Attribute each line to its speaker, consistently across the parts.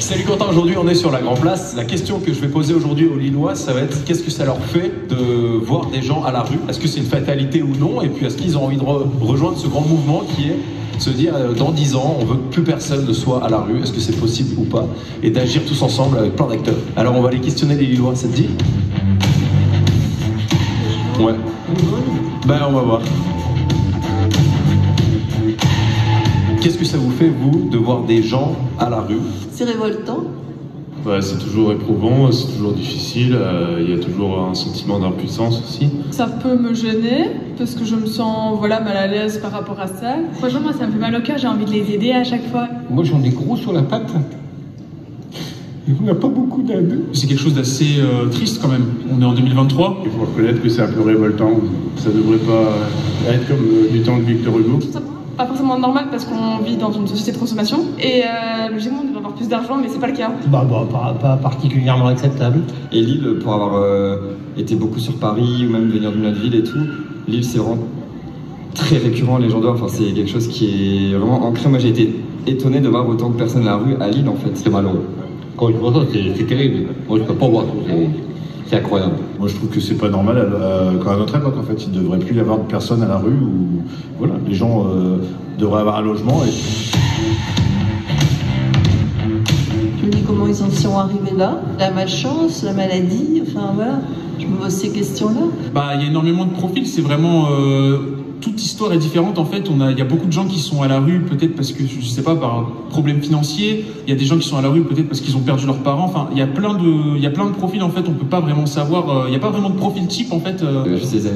Speaker 1: Salut Quentin, aujourd'hui on est sur la Grand Place. La question que je vais poser aujourd'hui aux Lillois, ça va être qu'est-ce que ça leur fait de voir des gens à la rue? Est-ce que c'est une fatalité ou non? Et puis est-ce qu'ils ont envie de rejoindre ce grand mouvement qui est se dire dans 10 ans, on veut que plus personne ne soit à la rue, est-ce que c'est possible ou pas? Et d'agir tous ensemble avec plein d'acteurs. Alors on va aller questionner les Lillois, ça te dit? Ouais. Ben on va voir. Qu'est-ce que ça vous fait, vous, de voir des gens à la rue?
Speaker 2: C'est révoltant.
Speaker 3: Ouais, c'est toujours éprouvant, c'est toujours difficile, il y a toujours un sentiment d'impuissance aussi.
Speaker 4: Ça peut me gêner, parce que je me sens mal à l'aise par rapport à ça.
Speaker 5: Franchement, moi, ça me fait mal au cœur, j'ai envie de les aider à chaque fois.
Speaker 6: Moi, j'en ai gros sur la patte. Et on n'a pas beaucoup d'aide.
Speaker 7: C'est quelque chose d'assez triste quand même. On est en 2023.
Speaker 3: Il faut reconnaître que c'est un peu révoltant. Ça devrait pas être comme du temps de Victor Hugo.
Speaker 4: Pas forcément normal parce qu'on vit dans une société de consommation et logiquement on devrait avoir plus d'argent mais c'est pas le cas.
Speaker 8: Pas particulièrement acceptable.
Speaker 9: Et Lille, pour avoir été beaucoup sur Paris ou même venir d'une autre ville et tout, Lille c'est vraiment très récurrent, les gens dehors, enfin c'est quelque chose qui est vraiment ancré. Moi j'ai été étonné de voir autant de personnes à la rue à Lille en fait.
Speaker 8: C'est malheureux. Quand je vois ça, c'est terrible. Moi je peux pas voir ça, c'est incroyable.
Speaker 10: Moi je trouve que c'est pas normal quand à notre époque en fait, il ne devrait plus y avoir de personnes à la rue où voilà, les gens devraient avoir un logement.
Speaker 2: Je me dis comment ils en sont arrivés là, la malchance, la maladie, enfin voilà, je me pose ces questions-là.
Speaker 7: Il y a énormément de profils, c'est vraiment... toute histoire est différente en fait, il y a beaucoup de gens qui sont à la rue peut-être parce que, je sais pas, par problème financier, il y a des gens qui sont à la rue peut-être parce qu'ils ont perdu leurs parents, enfin il y a plein de profils en fait, on peut pas vraiment savoir, il n'y a pas vraiment de profil type en fait.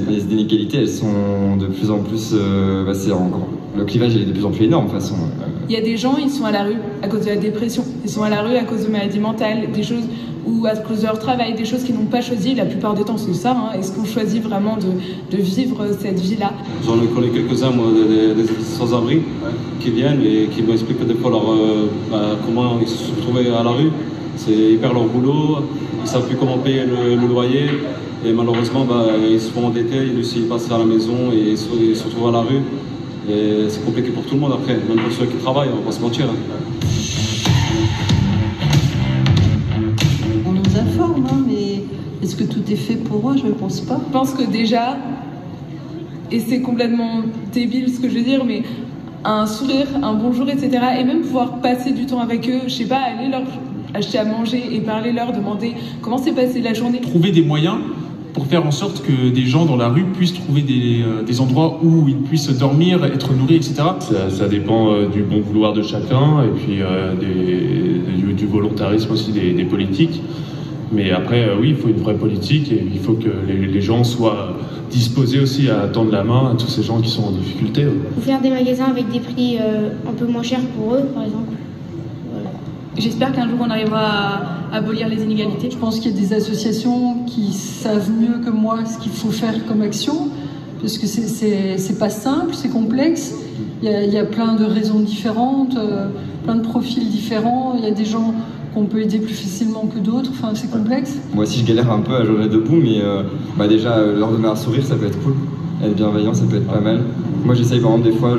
Speaker 9: Les inégalités elles sont de plus en plus, le clivage est de plus en plus énorme de toute façon.
Speaker 4: Il y a des gens, ils sont à la rue à cause de la dépression, ils sont à la rue à cause de maladies mentales, des choses ou à cause de leur travail, des choses qu'ils n'ont pas choisi, la plupart du temps c'est ça, est-ce qu'on choisit vraiment de vivre cette vie-là?
Speaker 11: J'en connais quelques-uns, moi, des sans-abri qui viennent et qui m'expliquent des fois comment ils se sont retrouvés à la rue. Ils perdent leur boulot, ils ne savent plus comment payer le loyer et malheureusement ils se font endetter, ils réussissent à passer à la maison et ils se retrouvent à la rue. Et c'est compliqué pour tout le monde après, même pour ceux qui travaillent, on va pas se mentir.
Speaker 2: On nous informe, mais est-ce que tout est fait pour eux? Je ne pense pas.
Speaker 4: Je pense que déjà, et c'est complètement débile ce que je veux dire, mais un sourire, un bonjour, etc. Et même pouvoir passer du temps avec eux, je sais pas, aller leur acheter à manger et parler leur, demander comment s'est passée la journée.
Speaker 7: Trouver des moyens pour faire en sorte que des gens dans la rue puissent trouver des endroits où ils puissent dormir, être nourris, etc.
Speaker 3: Ça dépend du bon vouloir de chacun et puis du volontarisme aussi des politiques. Mais après, oui, il faut une vraie politique et il faut que les gens soient disposés aussi à tendre la main à tous ces gens qui sont en difficulté.
Speaker 5: Ou faire des magasins avec des prix un peu moins chers pour eux, par exemple. Voilà.
Speaker 4: J'espère qu'un jour on arrivera à abolir les inégalités.
Speaker 12: Je pense qu'il y a des associations qui savent mieux que moi ce qu'il faut faire comme action, parce que c'est pas simple, c'est complexe. Il y a plein de raisons différentes, plein de profils différents. Il y a des gens qu'on peut aider plus facilement que d'autres, enfin c'est complexe.
Speaker 9: Moi aussi je galère un peu à journée debout, mais déjà leur donner un sourire ça peut être cool, être bienveillant ça peut être pas mal. Moi j'essaye par exemple des fois,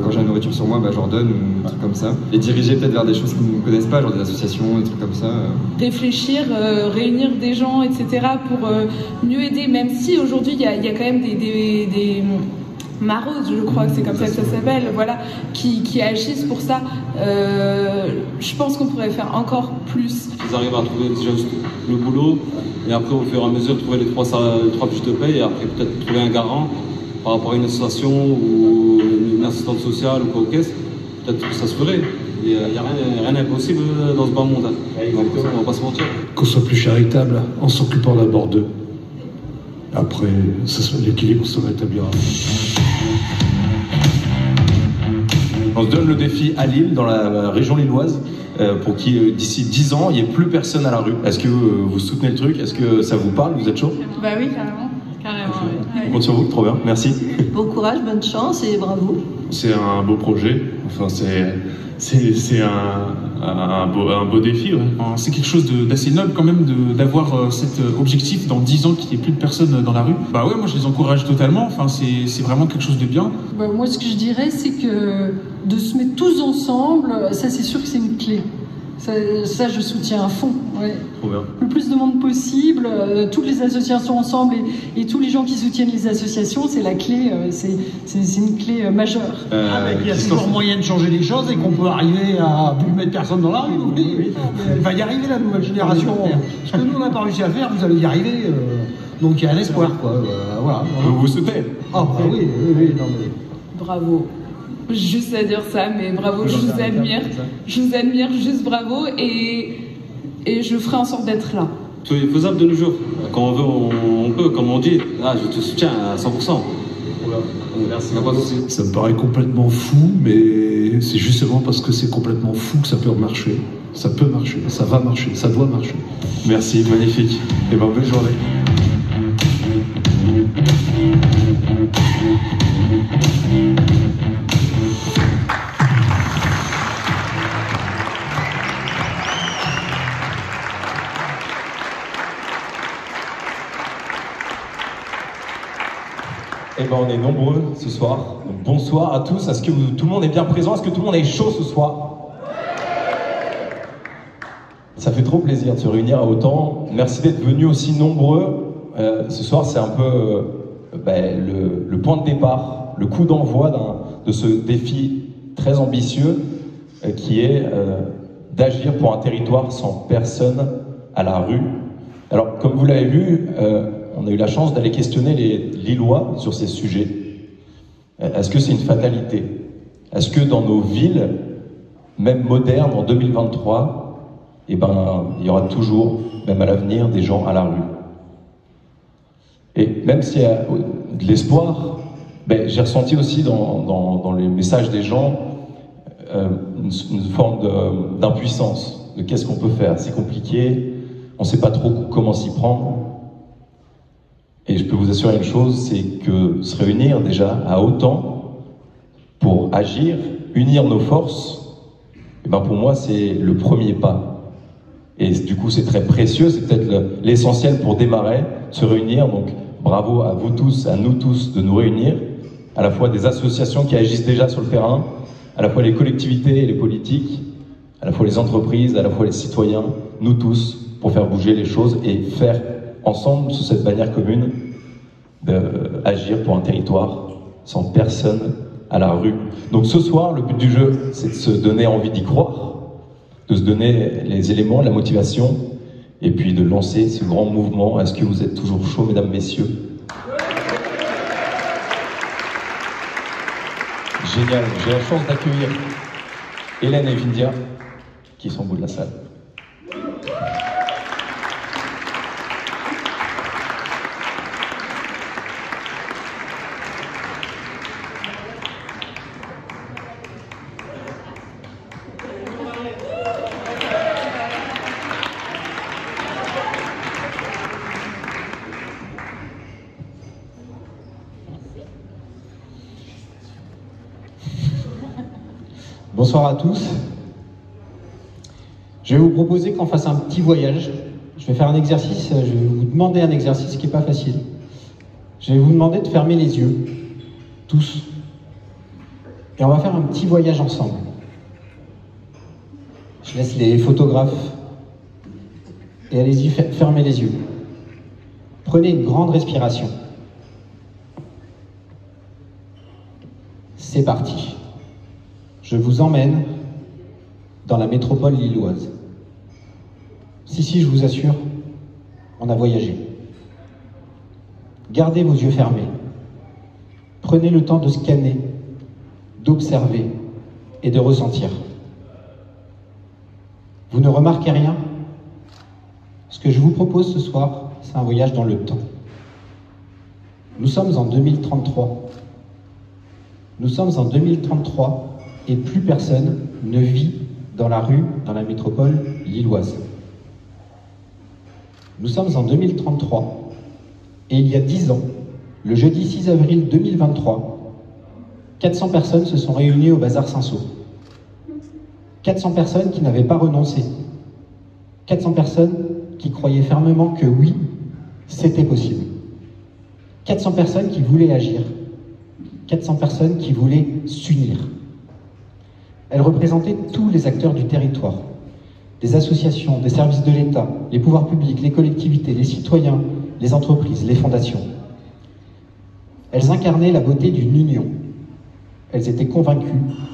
Speaker 9: quand j'ai la nourriture sur moi, j'en donne ou des trucs comme ça. Et diriger peut-être vers des choses qu'ils ne connaissent pas, genre des associations, des trucs comme ça.
Speaker 4: Réfléchir, réunir des gens, etc. pour mieux aider, même si aujourd'hui il y a quand même des maraudes, je crois que c'est comme ça que ça s'appelle, voilà, qui agissent pour ça. Je pense qu'on pourrait faire encore plus.
Speaker 11: Ils arrivent à trouver déjà le boulot et après au fur et à mesure trouver les trois fiches de paie et après peut-être trouver un garant par rapport à une association ou une assistante sociale ou quoi aux caisses. Peut-être que ça se ferait. Il n'y a rien d'impossible dans ce bas monde. Donc on va pas se mentir.
Speaker 6: Qu'on soit plus charitable en s'occupant d'abord d'eux. Après, l'équilibre se rétablira.
Speaker 1: On se donne le défi à Lille, dans la région lilloise, pour qui d'ici 10 ans, il n'y ait plus personne à la rue. Est-ce que vous soutenez le truc? Est-ce que ça vous parle? Vous êtes chaud?
Speaker 4: Bah oui, carrément.
Speaker 1: On compte sur vous, trop bien, merci.
Speaker 2: Bon courage, bonne chance et bravo.
Speaker 3: C'est un beau projet, enfin c'est un beau défi. Ouais.
Speaker 7: C'est quelque chose d'assez noble quand même d'avoir cet objectif dans 10 ans qu'il n'y ait plus de personnes dans la rue. Bah ouais, moi je les encourage totalement, enfin, c'est vraiment quelque chose de bien.
Speaker 12: Moi ce que je dirais c'est que de se mettre tous ensemble, ça c'est sûr que c'est une clé. Ça, je soutiens à fond. Ouais.
Speaker 1: Trop bien.
Speaker 12: Le plus de monde possible, toutes les associations ensemble et tous les gens qui soutiennent les associations, c'est la clé, c'est une clé majeure.
Speaker 13: Il y a toujours moyen de changer les choses et qu'on peut arriver à plus mettre personne dans la rue. Oui. Elle va y arriver, la nouvelle génération. Ce que nous, on n'a pas réussi à faire, vous allez y arriver. Donc il y a un espoir, quoi. Voilà.
Speaker 1: Vous soutenez?
Speaker 13: Ah, bah oui. Non, mais...
Speaker 4: Bravo. Juste à dire ça, mais bravo, je vous admire. Je vous admire, juste bravo, et je ferai en sorte d'être là.
Speaker 11: Tout est faisable de nos jours. Quand on veut, on peut, comme on dit. Ah, je te soutiens à 100%.
Speaker 1: Merci.
Speaker 6: Ça me paraît complètement fou, mais c'est justement parce que c'est complètement fou que ça peut marcher. Ça peut marcher, ça va marcher, ça doit marcher.
Speaker 1: Merci, magnifique. Et bonne journée. Eh ben, on est nombreux ce soir. Donc, bonsoir à tous. Est-ce que tout le monde est bien présent? Est-ce que tout le monde est chaud ce soir? Ça fait trop plaisir de se réunir à autant. Merci d'être venus aussi nombreux. Ce soir, c'est un peu le point de départ, le coup d'envoi de ce défi très ambitieux qui est d'agir pour un territoire sans personne à la rue. Alors, comme vous l'avez vu, on a eu la chance d'aller questionner les Lillois sur ces sujets. Est-ce que c'est une fatalité? Est-ce que dans nos villes, même modernes, en 2023, il y aura toujours, même à l'avenir, des gens à la rue? Et même s'il y a de l'espoir, j'ai ressenti aussi dans les messages des gens une forme d'impuissance, de qu'est-ce qu'on peut faire. C'est compliqué, on ne sait pas trop comment s'y prendre. Et je peux vous assurer une chose, c'est que se réunir déjà à autant pour agir, unir nos forces, pour moi c'est le premier pas. Et du coup c'est très précieux, c'est peut-être l'essentiel pour démarrer, se réunir. Donc bravo à vous tous, à nous tous de nous réunir, à la fois des associations qui agissent déjà sur le terrain, à la fois les collectivités et les politiques, à la fois les entreprises, à la fois les citoyens, nous tous, pour faire bouger les choses et faire ensemble, sous cette bannière commune, d'agir pour un territoire sans personne à la rue. Donc ce soir, le but du jeu, c'est de se donner envie d'y croire, de se donner les éléments, la motivation, et puis de lancer ce grand mouvement. Est-ce que vous êtes toujours chauds, mesdames, messieurs? Génial. J'ai la chance d'accueillir Hélène et Vindia, qui sont au bout de la salle.
Speaker 14: Bonsoir à tous. Je vais vous proposer qu'on fasse un petit voyage. Je vais faire un exercice, je vais vous demander un exercice qui n'est pas facile. Je vais vous demander de fermer les yeux, tous. Et on va faire un petit voyage ensemble. Je laisse les photographes. Et allez-y, fermez les yeux. Prenez une grande respiration. C'est parti. Je vous emmène dans la métropole lilloise. Si, je vous assure, on a voyagé. Gardez vos yeux fermés. Prenez le temps de scanner, d'observer et de ressentir. Vous ne remarquez rien? Ce que je vous propose ce soir, c'est un voyage dans le temps. Nous sommes en 2033. Nous sommes en 2033 et plus personne ne vit dans la rue, dans la métropole lilloise. Nous sommes en 2033 et il y a 10 ans, le jeudi 6 avril 2023, 400 personnes se sont réunies au Bazar Saint-Saul. 400 personnes qui n'avaient pas renoncé. 400 personnes qui croyaient fermement que oui, c'était possible. 400 personnes qui voulaient agir. 400 personnes qui voulaient s'unir. Elles représentaient tous les acteurs du territoire. des associations, des services de l'État, les pouvoirs publics, les collectivités, les citoyens, les entreprises, les fondations. Elles incarnaient la beauté d'une union. Elles étaient convaincues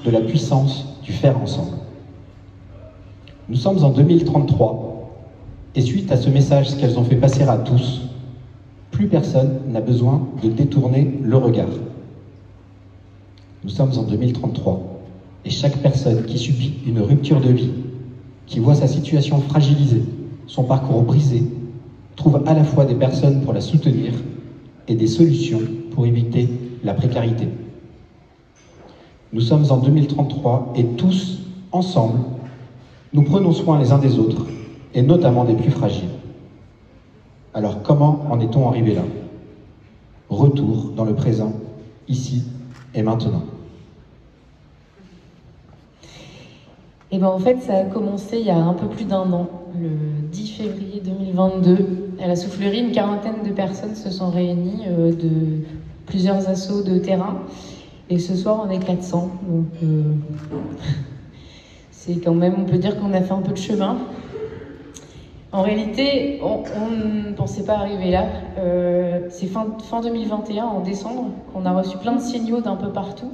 Speaker 14: de la puissance du faire ensemble. Nous sommes en 2033, et suite à ce message qu'elles ont fait passer à tous, plus personne n'a besoin de détourner le regard. Nous sommes en 2033, et chaque personne qui subit une rupture de vie, qui voit sa situation fragilisée, son parcours brisé, trouve à la fois des personnes pour la soutenir et des solutions pour éviter la précarité. Nous sommes en 2033 et tous, ensemble, nous prenons soin les uns des autres, et notamment des plus fragiles. Alors comment en est-on arrivé là? Retour dans le présent, ici et maintenant.
Speaker 15: Et ben en fait, ça a commencé il y a un peu plus d'1 an, le 10 février 2022. À la Soufflerie, une quarantaine de personnes se sont réunies de plusieurs assos de terrain. Et ce soir, on est 400. Donc, c'est quand même, on peut dire qu'on a fait un peu de chemin. En réalité, on ne pensait pas arriver là. C'est fin 2021, en décembre, qu'on a reçu plein de signaux d'un peu partout.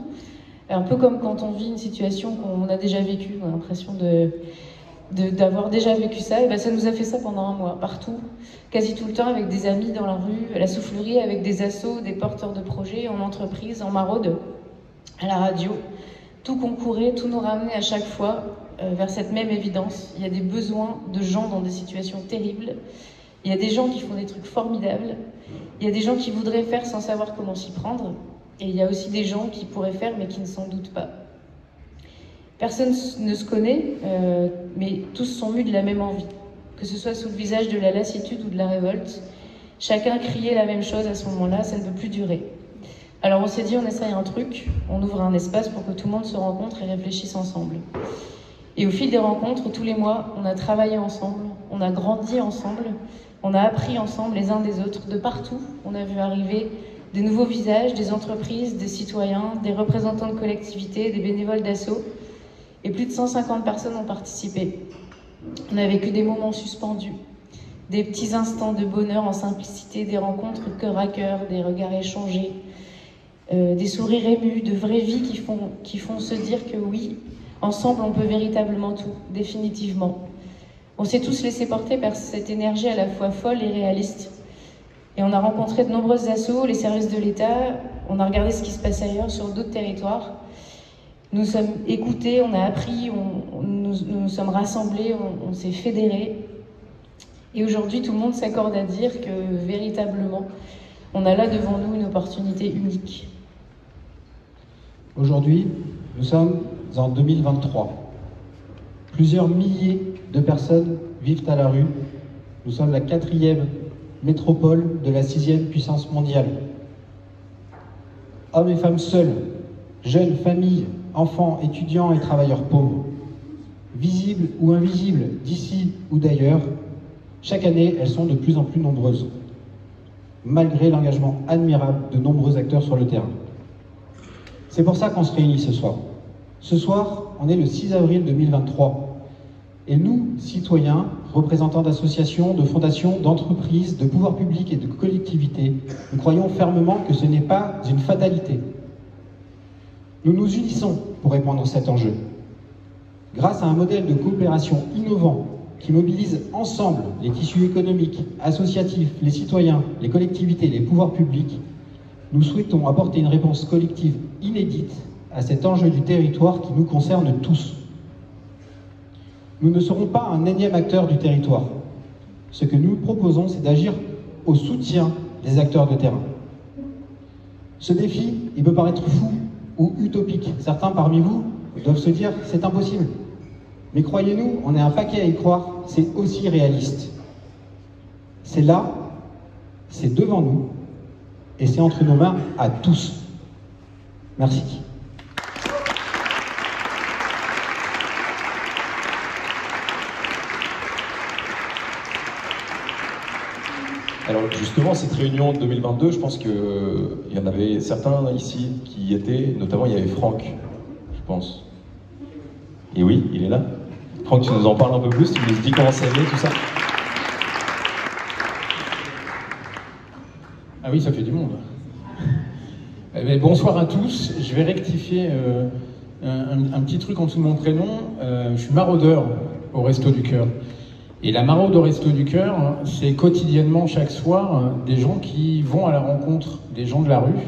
Speaker 15: Un peu comme quand on vit une situation qu'on a déjà vécue, on a l'impression d'avoir déjà vécu ça. Et ben ça nous a fait ça pendant 1 mois, partout, quasi tout le temps, avec des amis dans la rue, à la Soufflerie, avec des assos, des porteurs de projets, en entreprise, en maraude, à la radio. Tout concourait, tout nous ramenait à chaque fois vers cette même évidence. Il y a des besoins de gens dans des situations terribles. Il y a des gens qui font des trucs formidables. Il y a des gens qui voudraient faire sans savoir comment s'y prendre. Et il y a aussi des gens qui pourraient faire mais qui ne s'en doutent pas. Personne ne se connaît, mais tous sont mus de la même envie. Que ce soit sous le visage de la lassitude ou de la révolte, chacun criait la même chose à ce moment-là, ça ne peut plus durer. Alors on s'est dit, on essaye un truc, on ouvre un espace pour que tout le monde se rencontre et réfléchisse ensemble. Et au fil des rencontres, tous les mois, on a travaillé ensemble, on a grandi ensemble, on a appris ensemble les uns des autres, de partout. On a vu arriver des nouveaux visages, des entreprises, des citoyens, des représentants de collectivités, des bénévoles d'assaut. Et plus de 150 personnes ont participé. On a vécu des moments suspendus, des petits instants de bonheur en simplicité, des rencontres cœur à cœur, des regards échangés, des sourires émus, de vraies vies qui font se dire que oui, ensemble on peut véritablement tout, définitivement. On s'est tous laissés porter par cette énergie à la fois folle et réaliste. Et on a rencontré de nombreux assos, les services de l'État, on a regardé ce qui se passe ailleurs, sur d'autres territoires. Nous sommes écoutés, on a appris, nous sommes rassemblés, on s'est fédérés. Et aujourd'hui, tout le monde s'accorde à dire que véritablement, on a là devant nous une opportunité unique.
Speaker 14: Aujourd'hui, nous sommes en 2023. Plusieurs milliers de personnes vivent à la rue. Nous sommes la 4e métropole de la 6e puissance mondiale. Hommes et femmes seuls, jeunes, familles, enfants, étudiants et travailleurs pauvres, visibles ou invisibles, d'ici ou d'ailleurs, chaque année, elles sont de plus en plus nombreuses, malgré l'engagement admirable de nombreux acteurs sur le terrain. C'est pour ça qu'on se réunit ce soir. Ce soir, on est le 6 avril 2023. Et nous, citoyens, représentants d'associations, de fondations, d'entreprises, de pouvoirs publics et de collectivités, nous croyons fermement que ce n'est pas une fatalité. Nous nous unissons pour répondre à cet enjeu. Grâce à un modèle de coopération innovant qui mobilise ensemble les tissus économiques, associatifs, les citoyens, les collectivités, les pouvoirs publics, nous souhaitons apporter une réponse collective inédite à cet enjeu du territoire qui nous concerne tous. Nous ne serons pas un énième acteur du territoire. Ce que nous proposons, c'est d'agir au soutien des acteurs de terrain. Ce défi, il peut paraître fou ou utopique. Certains parmi vous doivent se dire, c'est impossible. Mais croyez-nous, on est un paquet à y croire, c'est aussi réaliste. C'est là, c'est devant nous, et c'est entre nos mains à tous. Merci.
Speaker 1: Alors justement, cette réunion de 2022, je pense qu'il y en avait certains ici qui y étaient, notamment il y avait Franck, je pense. Et oui, il est là.
Speaker 16: Franck, tu nous en parles un peu plus, tu nous dis comment c'est né, tout ça.
Speaker 17: Ah oui, ça fait du monde. Mais bonsoir à tous, je vais rectifier un petit truc en dessous de mon prénom. Je suis maraudeur au Resto du Cœur. Et la maraude au Resto du Cœur, c'est quotidiennement, chaque soir, des gens qui vont à la rencontre des gens de la rue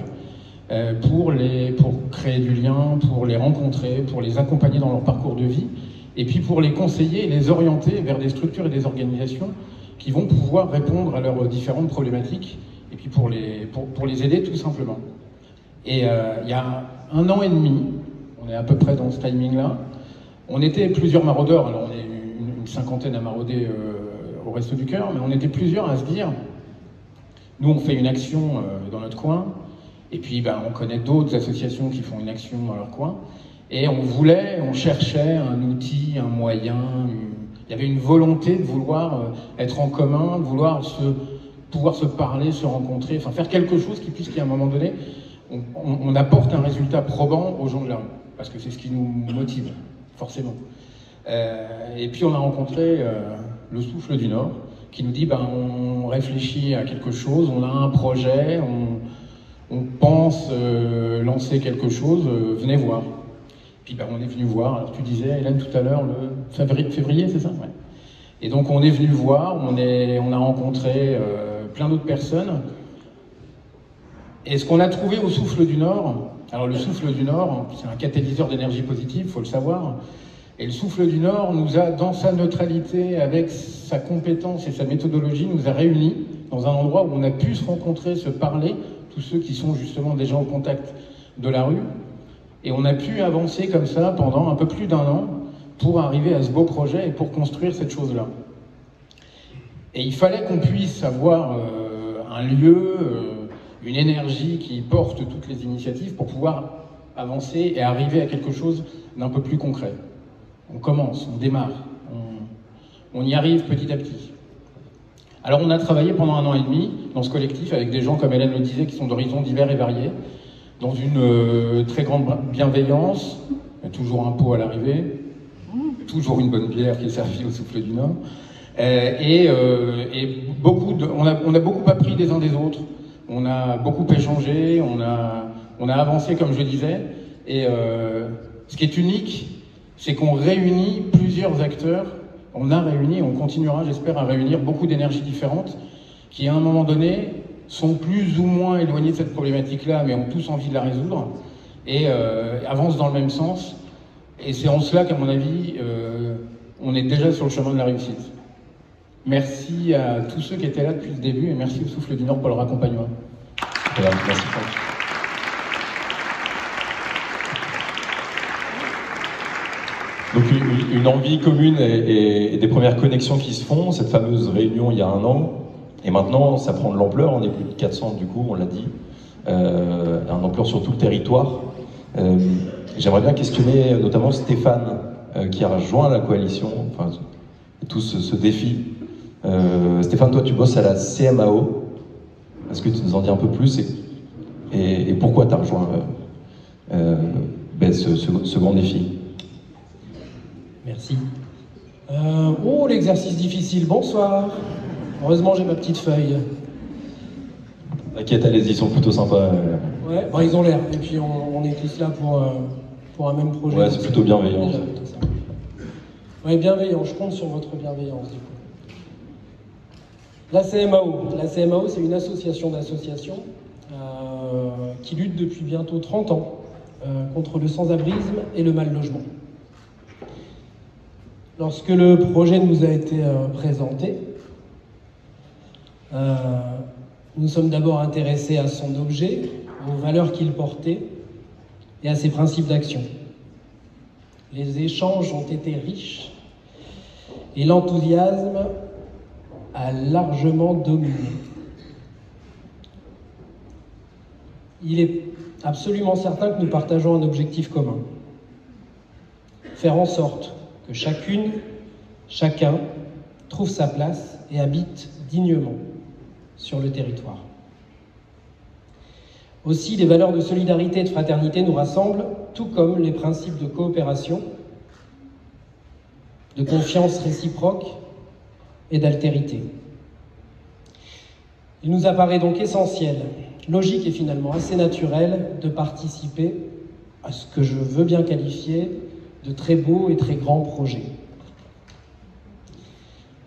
Speaker 17: pour créer du lien, pour les rencontrer, pour les accompagner dans leur parcours de vie, et puis pour les conseiller et les orienter vers des structures et des organisations qui vont pouvoir répondre à leurs différentes problématiques, et puis pour les aider tout simplement. Et il y a 1 an et demi, on est à peu près dans ce timing-là, on était plusieurs maraudeurs, alors on est une cinquantaine à marauder au Resto du Cœur, mais on était plusieurs à se dire, nous on fait une action dans notre coin, et puis on connaît d'autres associations qui font une action dans leur coin, et on cherchait un outil, un moyen, il y avait une volonté de vouloir être en commun, de vouloir pouvoir se parler, se rencontrer, enfin faire quelque chose qui puisse qu'à un moment donné, on apporte un résultat probant aux gens de la rue, parce que c'est ce qui nous motive, forcément. Et puis on a rencontré le Souffle du Nord, qui nous dit on réfléchit à quelque chose, on a un projet, on pense lancer quelque chose, venez voir. Puis on est venu voir, alors tu disais Hélène tout à l'heure, le février, c'est ça? Ouais. Et donc on est venu voir, on a rencontré plein d'autres personnes. Et ce qu'on a trouvé au Souffle du Nord, alors le Souffle du Nord, c'est un catalyseur d'énergie positive, il faut le savoir, et le Souffle du Nord nous a, dans sa neutralité, avec sa compétence et sa méthodologie, nous a réunis dans un endroit où on a pu se rencontrer, se parler, tous ceux qui sont justement déjà au contact de la rue, et on a pu avancer comme ça pendant un peu plus d'1 an pour arriver à ce beau projet et pour construire cette chose-là. Et il fallait qu'on puisse avoir un lieu, une énergie qui porte toutes les initiatives pour pouvoir avancer et arriver à quelque chose d'un peu plus concret. On commence, on démarre, on y arrive petit à petit. Alors on a travaillé pendant 1 an et demi dans ce collectif avec des gens, comme Hélène le disait, qui sont d'horizons divers et variés, dans une très grande bienveillance, toujours un pot à l'arrivée, toujours une bonne bière qui est servie au Souffle du Nord, et on a beaucoup appris des uns des autres. On a beaucoup échangé, on a avancé comme je disais, et ce qui est unique, c'est qu'on réunit plusieurs acteurs, on continuera j'espère à réunir beaucoup d'énergies différentes qui à un moment donné sont plus ou moins éloignés de cette problématique-là, mais ont tous envie de la résoudre, et avancent dans le même sens, et c'est en cela qu'à mon avis, on est déjà sur le chemin de la réussite. Merci à tous ceux qui étaient là depuis le début, et merci au Souffle du Nord pour leur accompagnement.
Speaker 16: Merci Franck. Donc une envie commune et des premières connexions qui se font, cette fameuse réunion il y a 1 an, et maintenant ça prend de l'ampleur, on est plus de 400 du coup, on l'a dit, un ampleur sur tout le territoire. J'aimerais bien questionner notamment Stéphane, qui a rejoint la coalition, enfin tout ce défi. Stéphane, toi tu bosses à la CMAO, est-ce que tu nous en dis un peu plus et pourquoi tu as rejoint ce grand défi?
Speaker 18: Merci. L'exercice difficile, bonsoir. Heureusement j'ai ma petite feuille.
Speaker 16: T'inquiète, allez-y, ils sont plutôt sympas.
Speaker 18: Ouais, ils ont l'air, et puis on est tous là pour un même projet.
Speaker 16: Ouais, c'est plutôt bienveillant.
Speaker 18: Ouais, bienveillant, je compte sur votre bienveillance du coup. La CMAO, c'est une association d'associations qui lutte depuis bientôt 30 ans contre le sans-abrisme et le mal-logement. Lorsque le projet nous a été présenté, nous sommes d'abord intéressés à son objet, aux valeurs qu'il portait et à ses principes d'action. Les échanges ont été riches et l'enthousiasme a largement dominé. Il est absolument certain que nous partageons un objectif commun. Faire en sorte que chacune, chacun trouve sa place et habite dignement sur le territoire. Aussi, les valeurs de solidarité et de fraternité nous rassemblent, tout comme les principes de coopération, de confiance réciproque et d'altérité. Il nous apparaît donc essentiel, logique et finalement assez naturel de participer à ce que je veux bien qualifier de très beaux et très grands projets.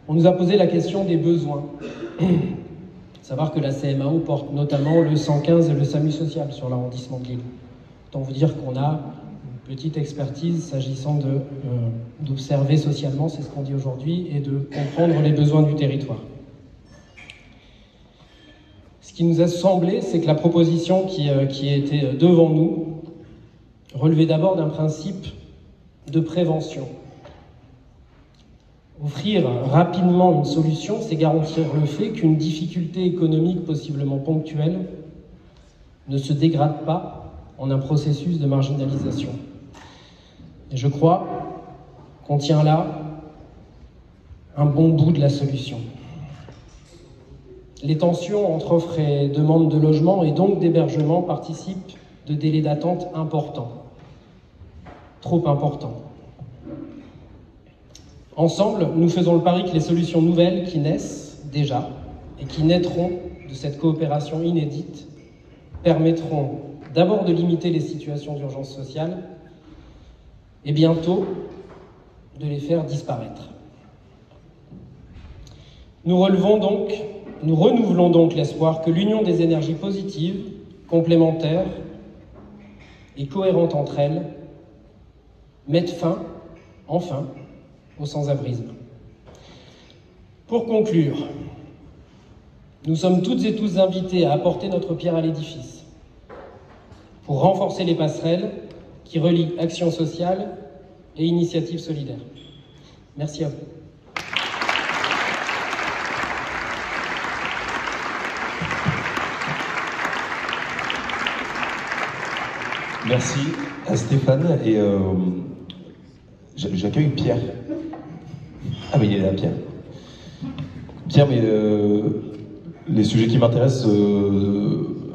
Speaker 18: On nous a posé la question des besoins. Savoir que la CMAO porte notamment le 115 et le SAMU social sur l'arrondissement de Lille. Autant vous dire qu'on a une petite expertise s'agissant d'observer socialement, c'est ce qu'on dit aujourd'hui, et de comprendre les besoins du territoire. Ce qui nous a semblé, c'est que la proposition qui était devant nous relevait d'abord d'un principe de prévention. Offrir rapidement une solution, c'est garantir le fait qu'une difficulté économique possiblement ponctuelle ne se dégrade pas en un processus de marginalisation. Et je crois qu'on tient là un bon bout de la solution. Les tensions entre offre et demande de logement et donc d'hébergement participent de délais d'attente importants, trop importants. Ensemble, nous faisons le pari que les solutions nouvelles qui naissent déjà et qui naîtront de cette coopération inédite permettront d'abord de limiter les situations d'urgence sociale et bientôt de les faire disparaître. Nous renouvelons donc l'espoir que l'union des énergies positives, complémentaires et cohérentes entre elles mette fin, enfin, au sans-abrisme. Pour conclure, nous sommes toutes et tous invités à apporter notre pierre à l'édifice pour renforcer les passerelles qui relient action sociale et initiative solidaire. Merci à vous.
Speaker 16: Merci à Stéphane et j'accueille Pierre. Ah mais il est là, Pierre. Pierre, mais les sujets qui m'intéressent,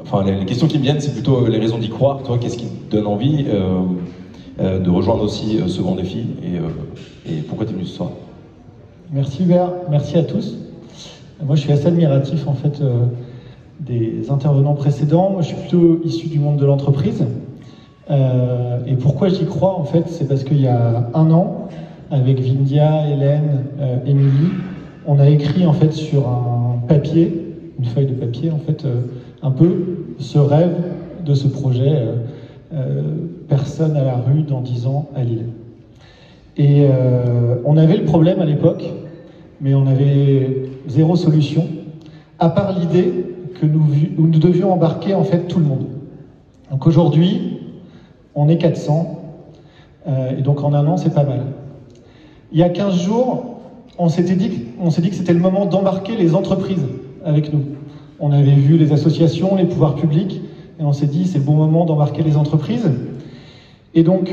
Speaker 16: enfin les questions qui me viennent, c'est plutôt les raisons d'y croire. Toi, qu'est-ce qui te donne envie de rejoindre aussi ce grand défi et pourquoi tu es venu ce soir?
Speaker 19: Merci Hubert, merci à tous. Moi je suis assez admiratif en fait des intervenants précédents. Moi je suis plutôt issu du monde de l'entreprise. Et pourquoi j'y crois en fait, c'est parce qu'il y a un an, avec Vindia, Hélène, Émilie, on a écrit en fait sur un papier, une feuille de papier en fait, un peu ce rêve de ce projet personne à la rue dans 10 ans à Lille. Et on avait le problème à l'époque, mais on avait zéro solution, à part l'idée que nous devions embarquer en fait tout le monde. Donc aujourd'hui, on est 400, et donc en un an, c'est pas mal. Il y a 15 jours, on s'est dit que c'était le moment d'embarquer les entreprises avec nous. On avait vu les associations, les pouvoirs publics, et on s'est dit c'est le bon moment d'embarquer les entreprises. Et donc,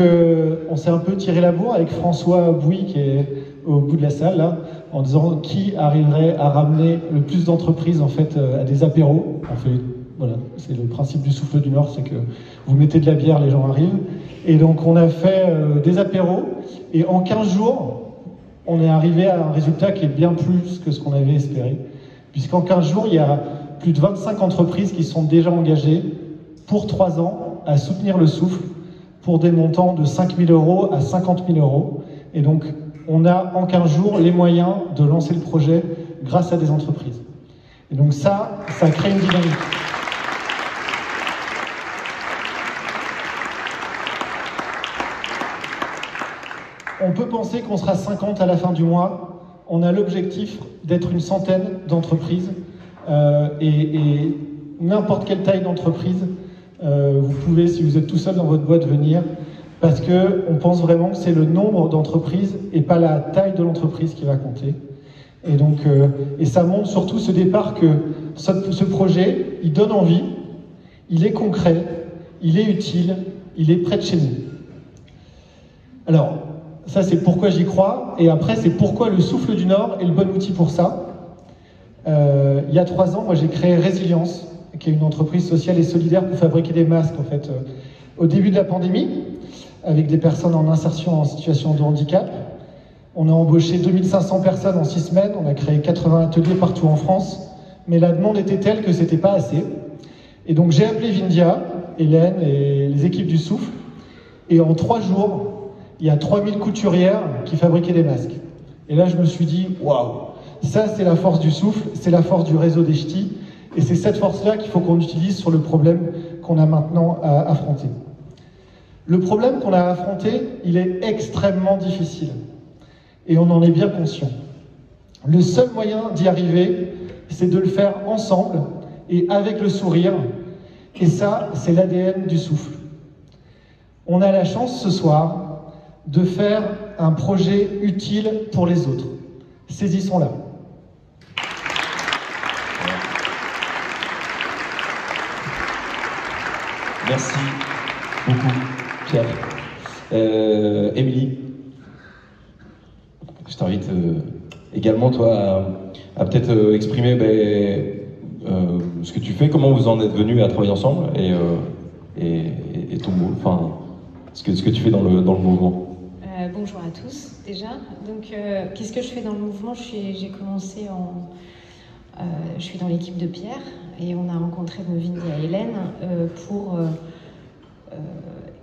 Speaker 19: on s'est un peu tiré la bourre avec François Bouy, qui est au bout de la salle, là, en disant qui arriverait à ramener le plus d'entreprises en fait, à des apéros. On fait, voilà, c'est le principe du Souffle du Nord, c'est que vous mettez de la bière, les gens arrivent. Et donc, on a fait des apéros, et en 15 jours, on est arrivé à un résultat qui est bien plus que ce qu'on avait espéré. Puisqu'en 15 jours, il y a plus de 25 entreprises qui sont déjà engagées pour 3 ans à soutenir le Souffle pour des montants de 5 000 € à 50 000 €. Et donc, on a en 15 jours les moyens de lancer le projet grâce à des entreprises. Et donc ça crée une dynamique. On peut penser qu'on sera 50 à la fin du mois. On a l'objectif d'être une centaine d'entreprises et n'importe quelle taille d'entreprise. Vous pouvez, si vous êtes tout seul dans votre boîte, venir parce qu'on pense vraiment que c'est le nombre d'entreprises et pas la taille de l'entreprise qui va compter. Et donc, et ça montre surtout ce départ que ce projet, il donne envie, il est concret, il est utile, il est près de chez nous. Alors, ça c'est pourquoi j'y crois, et après c'est pourquoi le Souffle du Nord est le bon outil pour ça. Il y a 3 ans, moi j'ai créé Résilience, qui est une entreprise sociale et solidaire pour fabriquer des masques en fait, au début de la pandémie, avec des personnes en insertion en situation de handicap. On a embauché 2500 personnes en 6 semaines, on a créé 80 ateliers partout en France, mais la demande était telle que c'était pas assez. Et donc j'ai appelé Vindia, Hélène et les équipes du Souffle, et en 3 jours, il y a 3000 couturières qui fabriquaient des masques. Et là je me suis dit, waouh, ça c'est la force du Souffle, c'est la force du réseau des ch'tis, et c'est cette force-là qu'il faut qu'on utilise sur le problème qu'on a maintenant à affronter. Le problème qu'on a à affronter, il est extrêmement difficile. Et on en est bien conscient. Le seul moyen d'y arriver, c'est de le faire ensemble et avec le sourire. Et ça, c'est l'ADN du Souffle. On a la chance ce soir de faire un projet utile pour les autres. Saisissons-la.
Speaker 16: Merci beaucoup, Pierre. Émilie, je t'invite également, toi, à peut-être exprimer ce que tu fais, comment vous en êtes venus à travailler ensemble et ton mot, enfin, ce que tu fais dans le mouvement.
Speaker 20: Bonjour à tous, déjà. Donc, qu'est-ce que je fais dans le mouvement? J'ai commencé je suis dans l'équipe de Pierre et on a rencontré Vindia et Hélène pour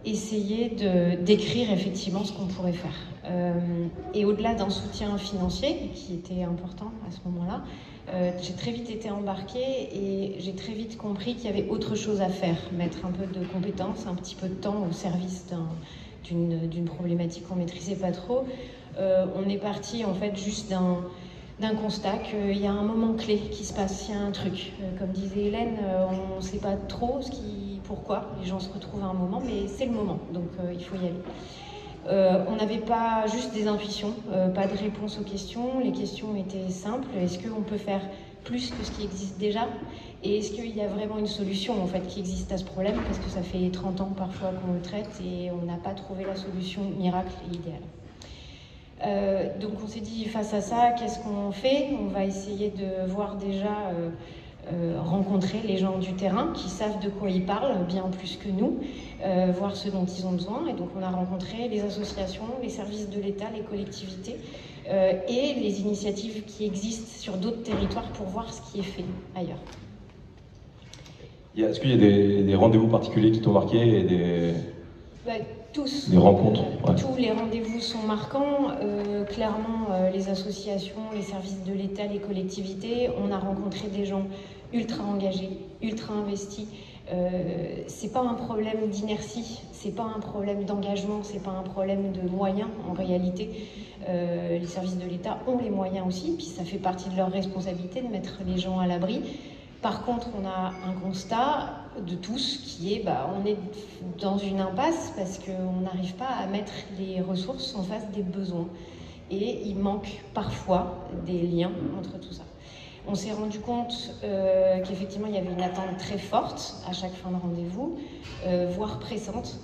Speaker 20: essayer d'écrire effectivement ce qu'on pourrait faire. Et au-delà d'un soutien financier qui était important à ce moment-là, j'ai très vite été embarquée et j'ai très vite compris qu'il y avait autre chose à faire, mettre un peu de compétences, un petit peu de temps au service d'une problématique qu'on maîtrisait pas trop. On est parti en fait juste d'un constat qu'il y a un moment clé qui se passe, il y a un truc. Comme disait Hélène, on ne sait pas trop pourquoi les gens se retrouvent à un moment, mais c'est le moment, donc il faut y aller. On n'avait pas juste des intuitions, pas de réponse aux questions. Les questions étaient simples. Est-ce qu'on peut faire plus que ce qui existe déjà? Et est-ce qu'il y a vraiment une solution en fait qui existe à ce problème? Parce que ça fait 30 ans parfois qu'on le traite et on n'a pas trouvé la solution miracle et idéale. Donc on s'est dit, face à ça, qu'est-ce qu'on fait? On va essayer de voir déjà, rencontrer les gens du terrain qui savent de quoi ils parlent, bien plus que nous, voir ce dont ils ont besoin. Et donc on a rencontré les associations, les services de l'État, les collectivités et les initiatives qui existent sur d'autres territoires pour voir ce qui est fait ailleurs.
Speaker 16: Est-ce qu'il y a des rendez-vous particuliers qui t'ont marqué et
Speaker 20: tous.
Speaker 16: Des rencontres. Ouais.
Speaker 20: Tous les rendez-vous sont marquants. Clairement, les associations, les services de l'État, les collectivités, on a rencontré des gens ultra engagés, ultra investis. C'est pas un problème d'inertie, c'est pas un problème d'engagement, c'est pas un problème de moyens en réalité. Les services de l'État ont les moyens aussi, puis ça fait partie de leur responsabilité de mettre les gens à l'abri. Par contre, on a un constat de tous qui est, on est dans une impasse parce qu'on n'arrive pas à mettre les ressources en face des besoins. Et il manque parfois des liens entre tout ça. On s'est rendu compte qu'effectivement, il y avait une attente très forte à chaque fin de rendez-vous, voire pressante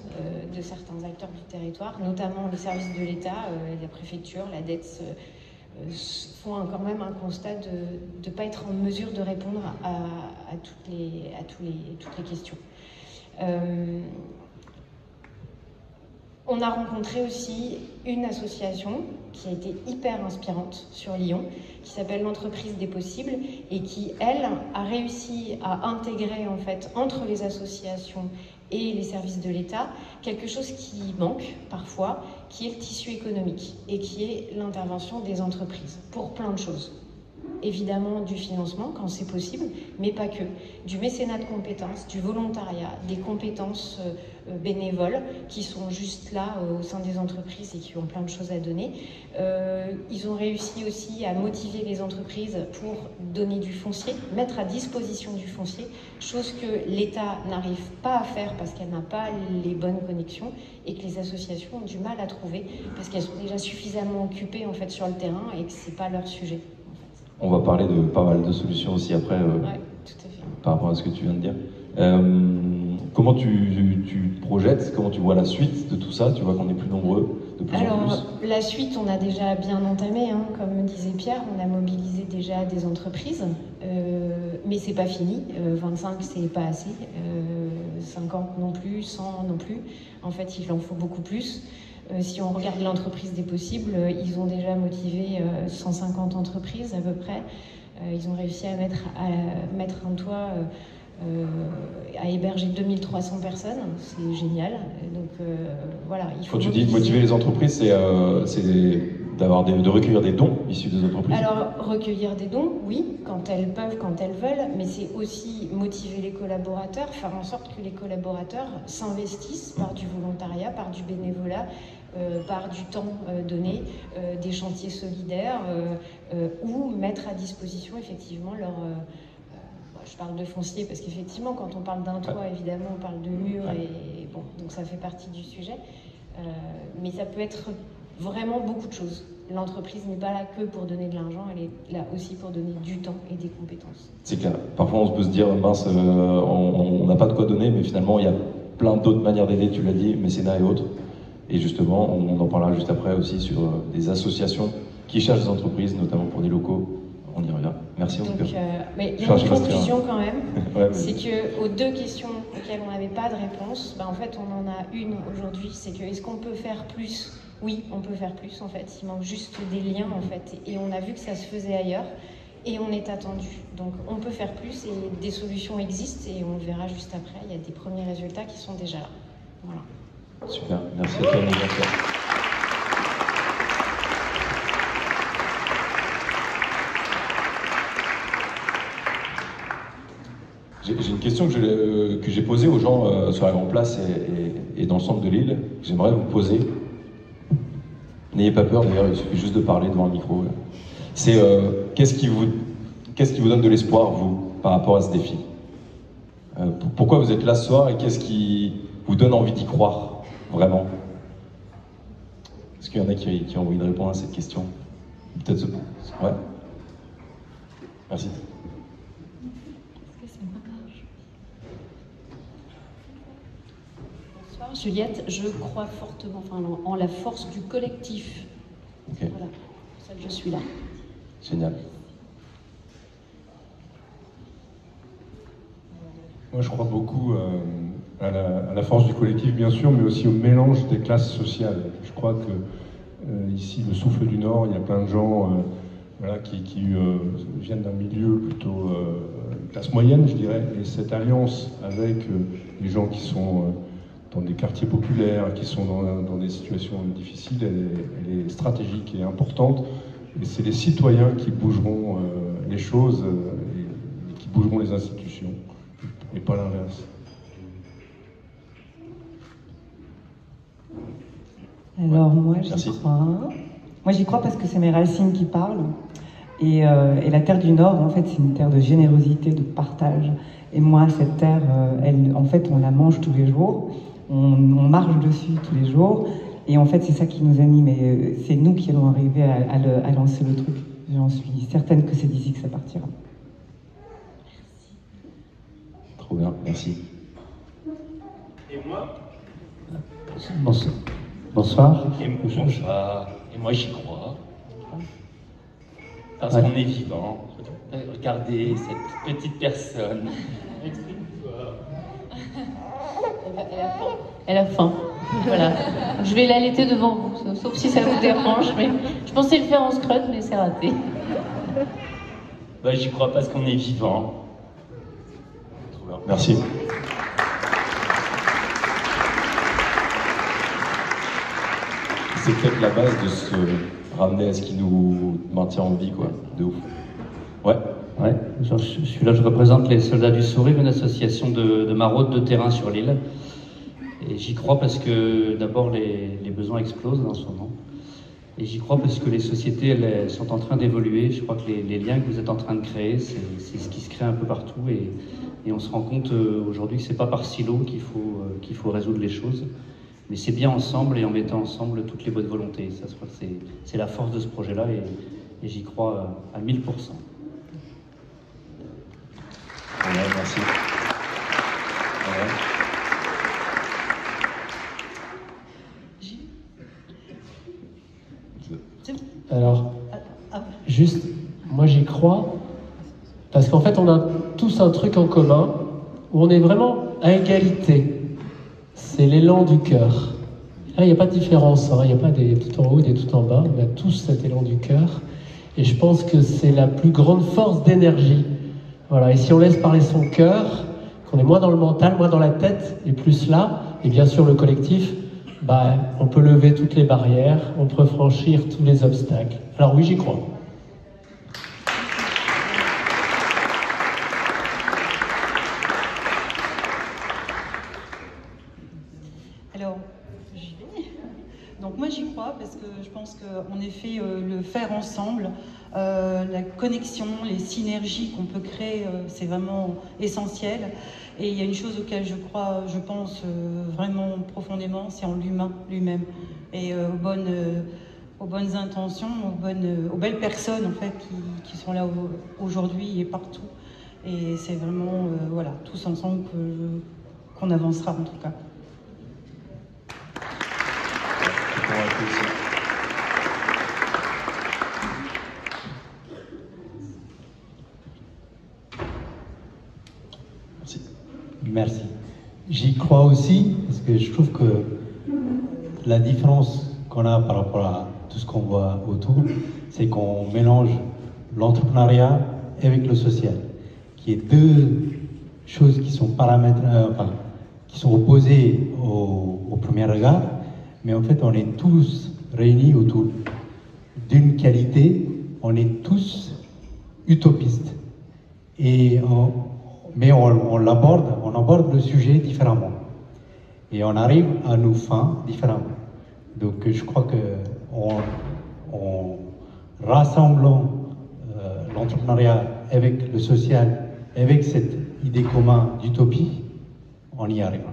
Speaker 20: de certains acteurs du territoire, notamment les services de l'État, la préfecture, la DETS, font quand même un constat de ne pas être en mesure de répondre à toutes les questions. On a rencontré aussi une association qui a été hyper inspirante sur Lyon, qui s'appelle l'Entreprise des Possibles et qui, elle, a réussi à intégrer en fait entre les associations et les services de l'État quelque chose qui manque parfois, qui est le tissu économique et qui est l'intervention des entreprises pour plein de choses. Évidemment du financement quand c'est possible, mais pas que. Du mécénat de compétences, du volontariat, des compétences bénévoles qui sont juste là au sein des entreprises et qui ont plein de choses à donner. Ils ont réussi aussi à motiver les entreprises pour donner du foncier, mettre à disposition du foncier, chose que l'État n'arrive pas à faire parce qu'elle n'a pas les bonnes connexions et que les associations ont du mal à trouver parce qu'elles sont déjà suffisamment occupées en fait sur le terrain et que c'est pas leur sujet.
Speaker 16: On va parler de pas mal de solutions aussi après,
Speaker 20: Ouais, tout à fait.
Speaker 16: par rapport à ce que tu viens de dire. Comment tu te projettes, comment tu vois la suite de tout ça? Tu vois qu'on est plus nombreux, de plus en plus.
Speaker 20: Alors, la suite, on a déjà bien entamé, hein, comme disait Pierre, on a mobilisé déjà des entreprises, mais c'est pas fini. 25, c'est pas assez. 50 non plus, 100 non plus. En fait, il en faut beaucoup plus. Si on regarde l'entreprise des possibles, ils ont déjà motivé 150 entreprises à peu près. Ils ont réussi à mettre un toit, à héberger 2300 personnes. C'est génial. Donc voilà.
Speaker 16: Quand tu dis motiver les entreprises, c'est de recueillir des dons issus des entreprises.
Speaker 20: Alors, recueillir des dons, oui, quand elles peuvent, quand elles veulent, mais c'est aussi motiver les collaborateurs, faire en sorte que les collaborateurs s'investissent par du volontariat, par du bénévolat, par du temps donné, des chantiers solidaires, ou mettre à disposition effectivement leur... je parle de foncier parce qu'effectivement, quand on parle d'un toit, évidemment, on parle de murs, et bon, donc ça fait partie du sujet. Mais ça peut être vraiment beaucoup de choses. L'entreprise n'est pas là que pour donner de l'argent, elle est là aussi pour donner du temps et des compétences.
Speaker 16: C'est clair. Parfois, on peut se dire, mince, on n'a pas de quoi donner, mais finalement, il y a plein d'autres manières d'aider, tu l'as dit, mécénat et autres. Et justement, on en parlera juste après aussi sur des associations qui cherchent des entreprises, notamment pour des locaux. On y revient. Merci en tout cas.
Speaker 20: Mais il y a une conclusion quand même, ouais, c'est qu'aux deux questions auxquelles on n'avait pas de réponse, en fait on en a une aujourd'hui, c'est que est-ce qu'on peut faire plus? Oui, on peut faire plus en fait, il manque juste des liens en fait, et on a vu que ça se faisait ailleurs, et on est attendu. Donc on peut faire plus, et des solutions existent, et on le verra juste après, il y a des premiers résultats qui sont déjà là. Voilà.
Speaker 16: Super, merci à toi. J'ai une question que j'ai posée aux gens sur la Grande Place et dans le centre de Lille, que j'aimerais vous poser. N'ayez pas peur, d'ailleurs, il suffit juste de parler devant un micro. C'est qu'est-ce qui vous donne de l'espoir, vous, par rapport à ce défi? Pourquoi vous êtes là ce soir et qu'est-ce qui vous donne envie d'y croire, vraiment? Est-ce qu'il y en a qui ont envie de répondre à cette question? Peut-être ce point. Ouais. Merci.
Speaker 21: Juliette, je crois fortement en la force du collectif.
Speaker 16: Okay.
Speaker 21: Voilà, c'est pour ça que je suis là.
Speaker 16: Génial.
Speaker 22: Moi, je crois beaucoup à la force du collectif, bien sûr, mais aussi au mélange des classes sociales. Je crois que ici, le Souffle du Nord, il y a plein de gens qui viennent d'un milieu plutôt classe moyenne, je dirais, et cette alliance avec les gens qui sont dans des quartiers populaires, qui sont dans des situations difficiles, elle est stratégique et importante. Et c'est les citoyens qui bougeront les choses et qui bougeront les institutions, et pas l'inverse.
Speaker 23: Alors moi j'y crois. Moi j'y crois parce que c'est mes racines qui parlent. Et la terre du Nord, en fait, c'est une terre de générosité, de partage. Et moi, cette terre, en fait, on la mange tous les jours. On marche dessus tous les jours, et en fait c'est ça qui nous anime, et c'est nous qui allons arriver à lancer le truc. J'en suis certaine que c'est d'ici que ça partira.
Speaker 16: Merci. Trop bien, merci.
Speaker 24: Et moi?
Speaker 25: Bonsoir.
Speaker 24: Et moi j'y crois. Parce qu'on est vivant. Regardez cette petite personne.
Speaker 15: Elle a faim. Voilà. Je vais l'allaiter devant vous, sauf si ça vous dérange, mais je pensais le faire en scrut, mais c'est raté.
Speaker 24: Bah, j'y crois parce qu'on est vivant.
Speaker 16: Merci. C'est peut-être la base de se ramener à ce qui nous maintient en vie, quoi. De ouf. Ouais.
Speaker 25: Ouais, je suis là, je représente les Soldats du Sourire, une association de maraude de terrain sur l'île. Et j'y crois parce que d'abord les besoins explosent en ce moment. Et j'y crois parce que les sociétés elles sont en train d'évoluer. Je crois que les liens que vous êtes en train de créer, c'est ce qui se crée un peu partout. Et on se rend compte aujourd'hui que c'est pas par silo qu'il faut résoudre les choses. Mais c'est bien ensemble et en mettant ensemble toutes les bonnes volontés. Ça, je crois que c'est la force de ce projet-là et j'y crois à 1000%.
Speaker 16: Ouais, merci. Ouais.
Speaker 18: Alors, juste, moi j'y crois, parce qu'en fait on a tous un truc en commun, où on est vraiment à égalité. C'est l'élan du cœur.
Speaker 2: il n'y a pas de différence, hein. Il n'y a pas des tout en haut, des tout en bas. On a tous cet élan du cœur. Et je pense que c'est la plus grande force d'énergie. Voilà. Et si on laisse parler son cœur, qu'on est moins dans le mental, moins dans la tête, et plus là, et bien sûr le collectif, bah, on peut lever toutes les barrières, on peut franchir tous les obstacles. Alors oui, j'y crois.
Speaker 5: Alors, j'y vais. Donc moi j'y crois parce que je pense qu'en effet le faire ensemble, la connexion, les synergies qu'on peut créer, c'est vraiment essentiel. Et il y a une chose auquel je crois, je pense vraiment profondément, c'est en l'humain lui-même et aux bonnes intentions, aux belles personnes en fait qui sont là aujourd'hui et partout. Et c'est vraiment voilà, tous ensemble qu'on avancera en tout cas.
Speaker 8: Merci. J'y crois aussi, parce que je trouve que la différence qu'on a par rapport à tout ce qu'on voit autour, c'est qu'on mélange l'entrepreneuriat avec le social, qui est deux choses qui sont qui sont opposées au premier regard, mais en fait on est tous réunis autour d'une qualité, on est tous utopistes. Mais on aborde le sujet différemment. Et on arrive à nos fins différemment. Donc je crois qu'en rassemblant l'entrepreneuriat avec le social, avec cette idée commune d'utopie, on y arrivera.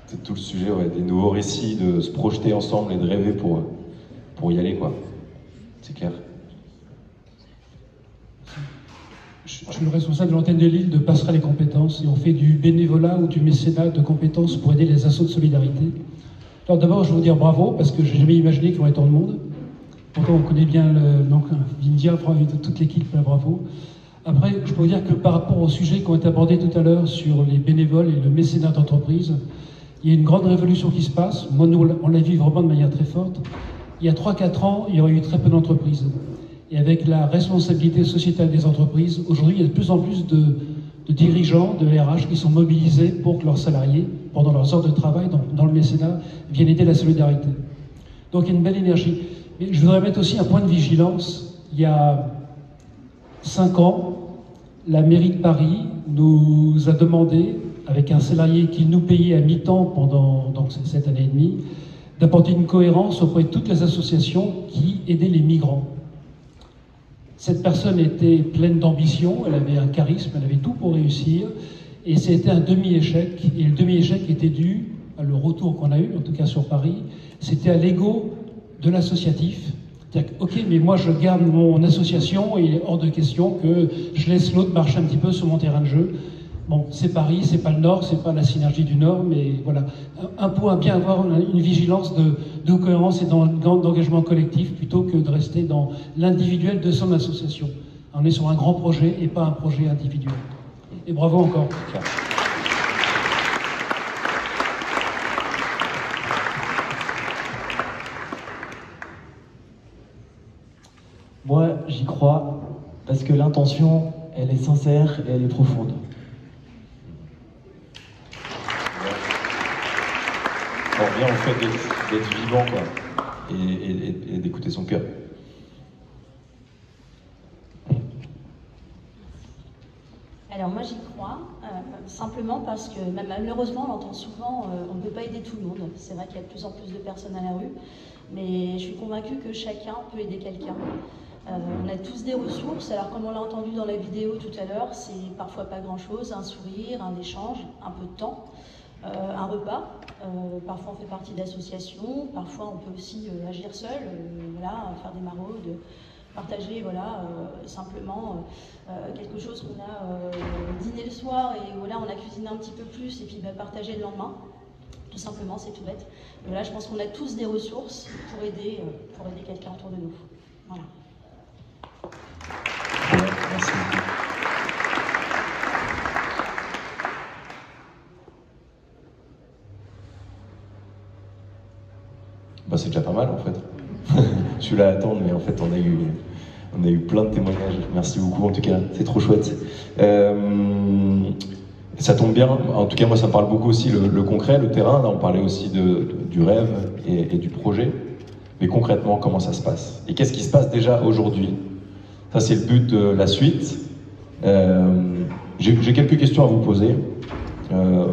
Speaker 16: C'est tout le sujet, ouais, des nouveaux récits, de se projeter ensemble et de rêver pour y aller, quoi. C'est clair.
Speaker 9: Je suis le responsable de l'antenne de Lille de Passerelle et Compétences et on fait du bénévolat ou du mécénat de compétences pour aider les assos de solidarité. Alors d'abord, je vais vous dire bravo parce que j'ai jamais imaginé qu'il y aurait tant de monde. Pourtant, on connaît bien donc Vindia, toute l'équipe, bravo. Après, je peux vous dire que par rapport aux sujets qui ont été abordés tout à l'heure sur les bénévoles et le mécénat d'entreprise, il y a une grande révolution qui se passe. Moi, nous, on la vit vraiment de manière très forte. Il y a 3-4 ans, il y aurait eu très peu d'entreprises. Et avec la responsabilité sociétale des entreprises, aujourd'hui, il y a de plus en plus de dirigeants, de RH qui sont mobilisés pour que leurs salariés, pendant leurs heures de travail, dans le mécénat, viennent aider la solidarité. Donc il y a une belle énergie. Mais je voudrais mettre aussi un point de vigilance. Il y a 5 ans, la mairie de Paris nous a demandé, avec un salarié qui nous payait à mi-temps pendant donc, cette année et demie, d'apporter une cohérence auprès de toutes les associations qui aidaient les migrants. Cette personne était pleine d'ambition, elle avait un charisme, elle avait tout pour réussir, et c'était un demi-échec. Et le demi-échec était dû à le retour qu'on a eu, en tout cas sur Paris, c'était à l'ego de l'associatif. C'est-à-dire que, ok, mais moi je garde mon association et il est hors de question que je laisse l'autre marcher un petit peu sur mon terrain de jeu. Bon, c'est Paris, c'est pas le Nord, c'est pas la synergie du Nord, mais voilà. Un point, bien avoir une vigilance de cohérence et d'engagement collectif plutôt que de rester dans l'individuel de son association. On est sur un grand projet et pas un projet individuel. Et bravo encore.
Speaker 10: Moi, j'y crois parce que l'intention, elle est sincère et elle est profonde.
Speaker 16: On revient au fait d'être vivant, quoi, et d'écouter son cœur.
Speaker 21: Alors moi j'y crois, simplement parce que malheureusement on entend souvent on ne peut pas aider tout le monde. C'est vrai qu'il y a de plus en plus de personnes à la rue, mais je suis convaincue que chacun peut aider quelqu'un. On a tous des ressources, alors comme on l'a entendu dans la vidéo tout à l'heure, c'est parfois pas grand chose, un sourire, un échange, un peu de temps. Un repas, parfois on fait partie d'associations, parfois on peut aussi agir seul, voilà, faire des maraudes, partager voilà, simplement quelque chose qu'on a dîné le soir et voilà, on a cuisiné un petit peu plus et puis partager le lendemain. Tout simplement, c'est tout bête. Mais là, je pense qu'on a tous des ressources pour aider quelqu'un autour de nous. Voilà.
Speaker 16: Merci. pas mal en fait. Je suis là à attendre, mais en fait on a eu plein de témoignages. Merci beaucoup en tout cas, c'est trop chouette. Ça tombe bien, en tout cas moi ça me parle beaucoup aussi le concret, le terrain. Là on parlait aussi du rêve et du projet. Mais concrètement, comment ça se passe? Et qu'est-ce qui se passe déjà aujourd'hui? Ça c'est le but de la suite. J'ai quelques questions à vous poser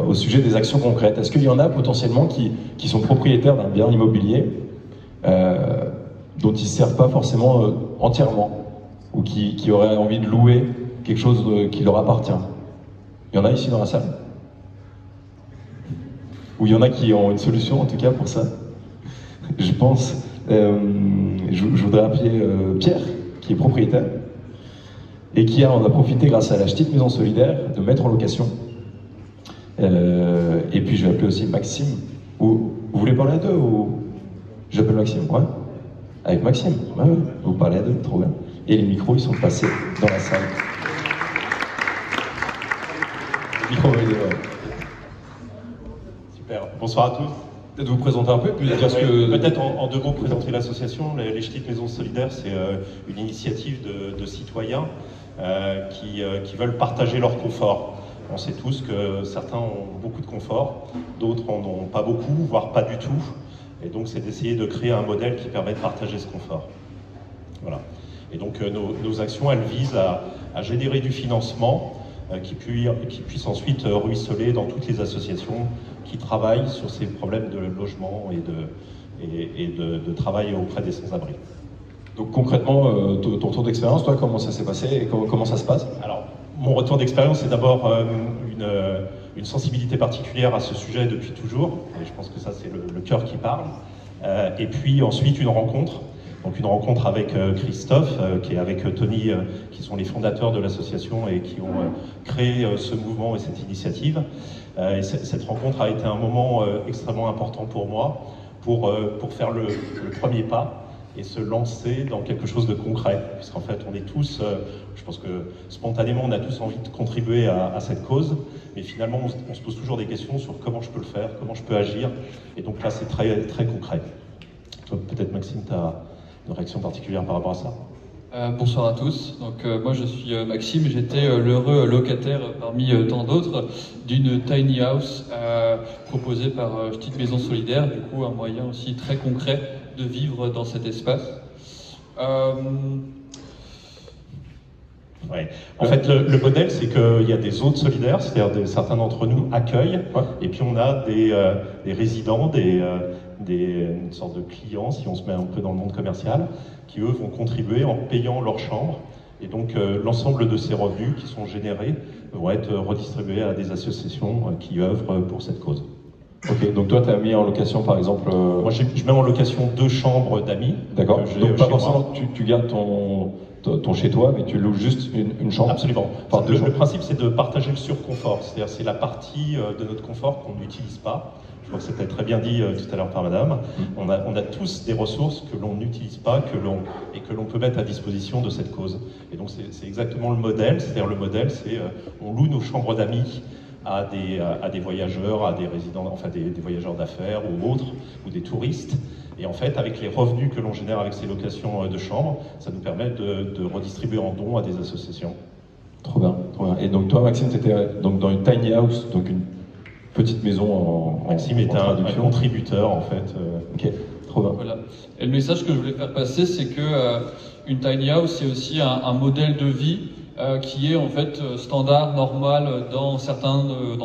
Speaker 16: au sujet des actions concrètes. Est-ce qu'il y en a potentiellement qui sont propriétaires d'un bien immobilier dont ils ne se servent pas forcément entièrement, ou qui auraient envie de louer quelque chose qui leur appartient? Il y en a ici dans la salle? Ou il y en a qui ont une solution en tout cas pour ça? Je pense, je voudrais appeler Pierre, qui est propriétaire, et qui en a profité grâce à la petite maison solidaire de mettre en location. Et puis je vais appeler aussi Maxime. Vous voulez parler à deux ou j'appelle Maxime? Ouais. Avec Maxime. Ouais. Vous parlez à deux, trop bien. Et les micros, ils sont passés dans la salle. Le micro, ouais.
Speaker 3: Super. Bonsoir à tous.
Speaker 16: Peut-être vous présenter un peu, puis dire ce que...
Speaker 3: Peut-être en deux mots présenter l'association. Les Petites Maisons Solidaires, c'est une initiative de citoyens qui veulent partager leur confort. On sait tous que certains ont beaucoup de confort, d'autres en ont pas beaucoup, voire pas du tout. Et donc c'est d'essayer de créer un modèle qui permet de partager ce confort. Voilà. Et donc nos actions, elles visent à générer du financement qui puisse ensuite ruisseler dans toutes les associations qui travaillent sur ces problèmes de logement et de travail auprès des sans-abri.
Speaker 16: Donc concrètement, ton retour d'expérience, toi, comment ça s'est passé et comment ça se passe?
Speaker 3: Alors, mon retour d'expérience, c'est d'abord une sensibilité particulière à ce sujet depuis toujours, et je pense que ça c'est le cœur qui parle, et puis ensuite une rencontre. Donc une rencontre avec Christophe, qui est avec Tony, qui sont les fondateurs de l'association et qui ont créé ce mouvement et cette initiative. Et cette rencontre a été un moment extrêmement important pour moi, pour faire le premier pas et se lancer dans quelque chose de concret. Puisqu'en fait, on est tous, je pense que spontanément, on a tous envie de contribuer à cette cause, mais finalement, on se pose toujours des questions sur comment je peux le faire, comment je peux agir. Et donc là, c'est très, très concret. Toi, peut-être Maxime, tu as une réaction particulière par rapport à ça?
Speaker 4: Bonsoir à tous. Donc moi je suis Maxime, j'étais l'heureux locataire parmi tant d'autres d'une tiny house proposée par Petite Maison Solidaire, du coup un moyen aussi très concret de vivre dans cet espace.
Speaker 3: Ouais. En fait, le modèle, c'est qu'il y a des hôtes solidaires, c'est-à-dire certains d'entre nous accueillent, et puis on a des résidents, une sorte de clients, si on se met un peu dans le monde commercial, qui eux vont contribuer en payant leur chambre. Et donc l'ensemble de ces revenus qui sont générés vont être redistribués à des associations qui œuvrent pour cette cause.
Speaker 16: Ok, donc toi tu as mis en location par exemple...
Speaker 3: Moi je mets en location 2 chambres d'amis.
Speaker 16: D'accord, donc pas forcément tu gardes ton chez toi, mais tu loues juste une chambre.
Speaker 3: Absolument. Enfin, le principe c'est de partager le surconfort, c'est-à-dire c'est la partie de notre confort qu'on n'utilise pas. Je crois que c'était très bien dit tout à l'heure par madame. On a tous des ressources que l'on n'utilise pas et que l'on peut mettre à disposition de cette cause. Et donc c'est exactement le modèle, c'est-à-dire le modèle c'est on loue nos chambres d'amis à des voyageurs, à des résidents, enfin des voyageurs d'affaires ou autres, ou des touristes. Et en fait, avec les revenus que l'on génère avec ces locations de chambres, ça nous permet de redistribuer en dons à des associations.
Speaker 16: Trop bien, trop bien. Et donc toi, Maxime, tu étais donc dans une tiny house, donc une petite maison
Speaker 3: Maxime était un contributeur, en fait.
Speaker 16: Ok, trop bien.
Speaker 4: Voilà. Et le message que je voulais faire passer, c'est que une tiny house, c'est aussi un modèle de vie qui est en fait standard, normal dans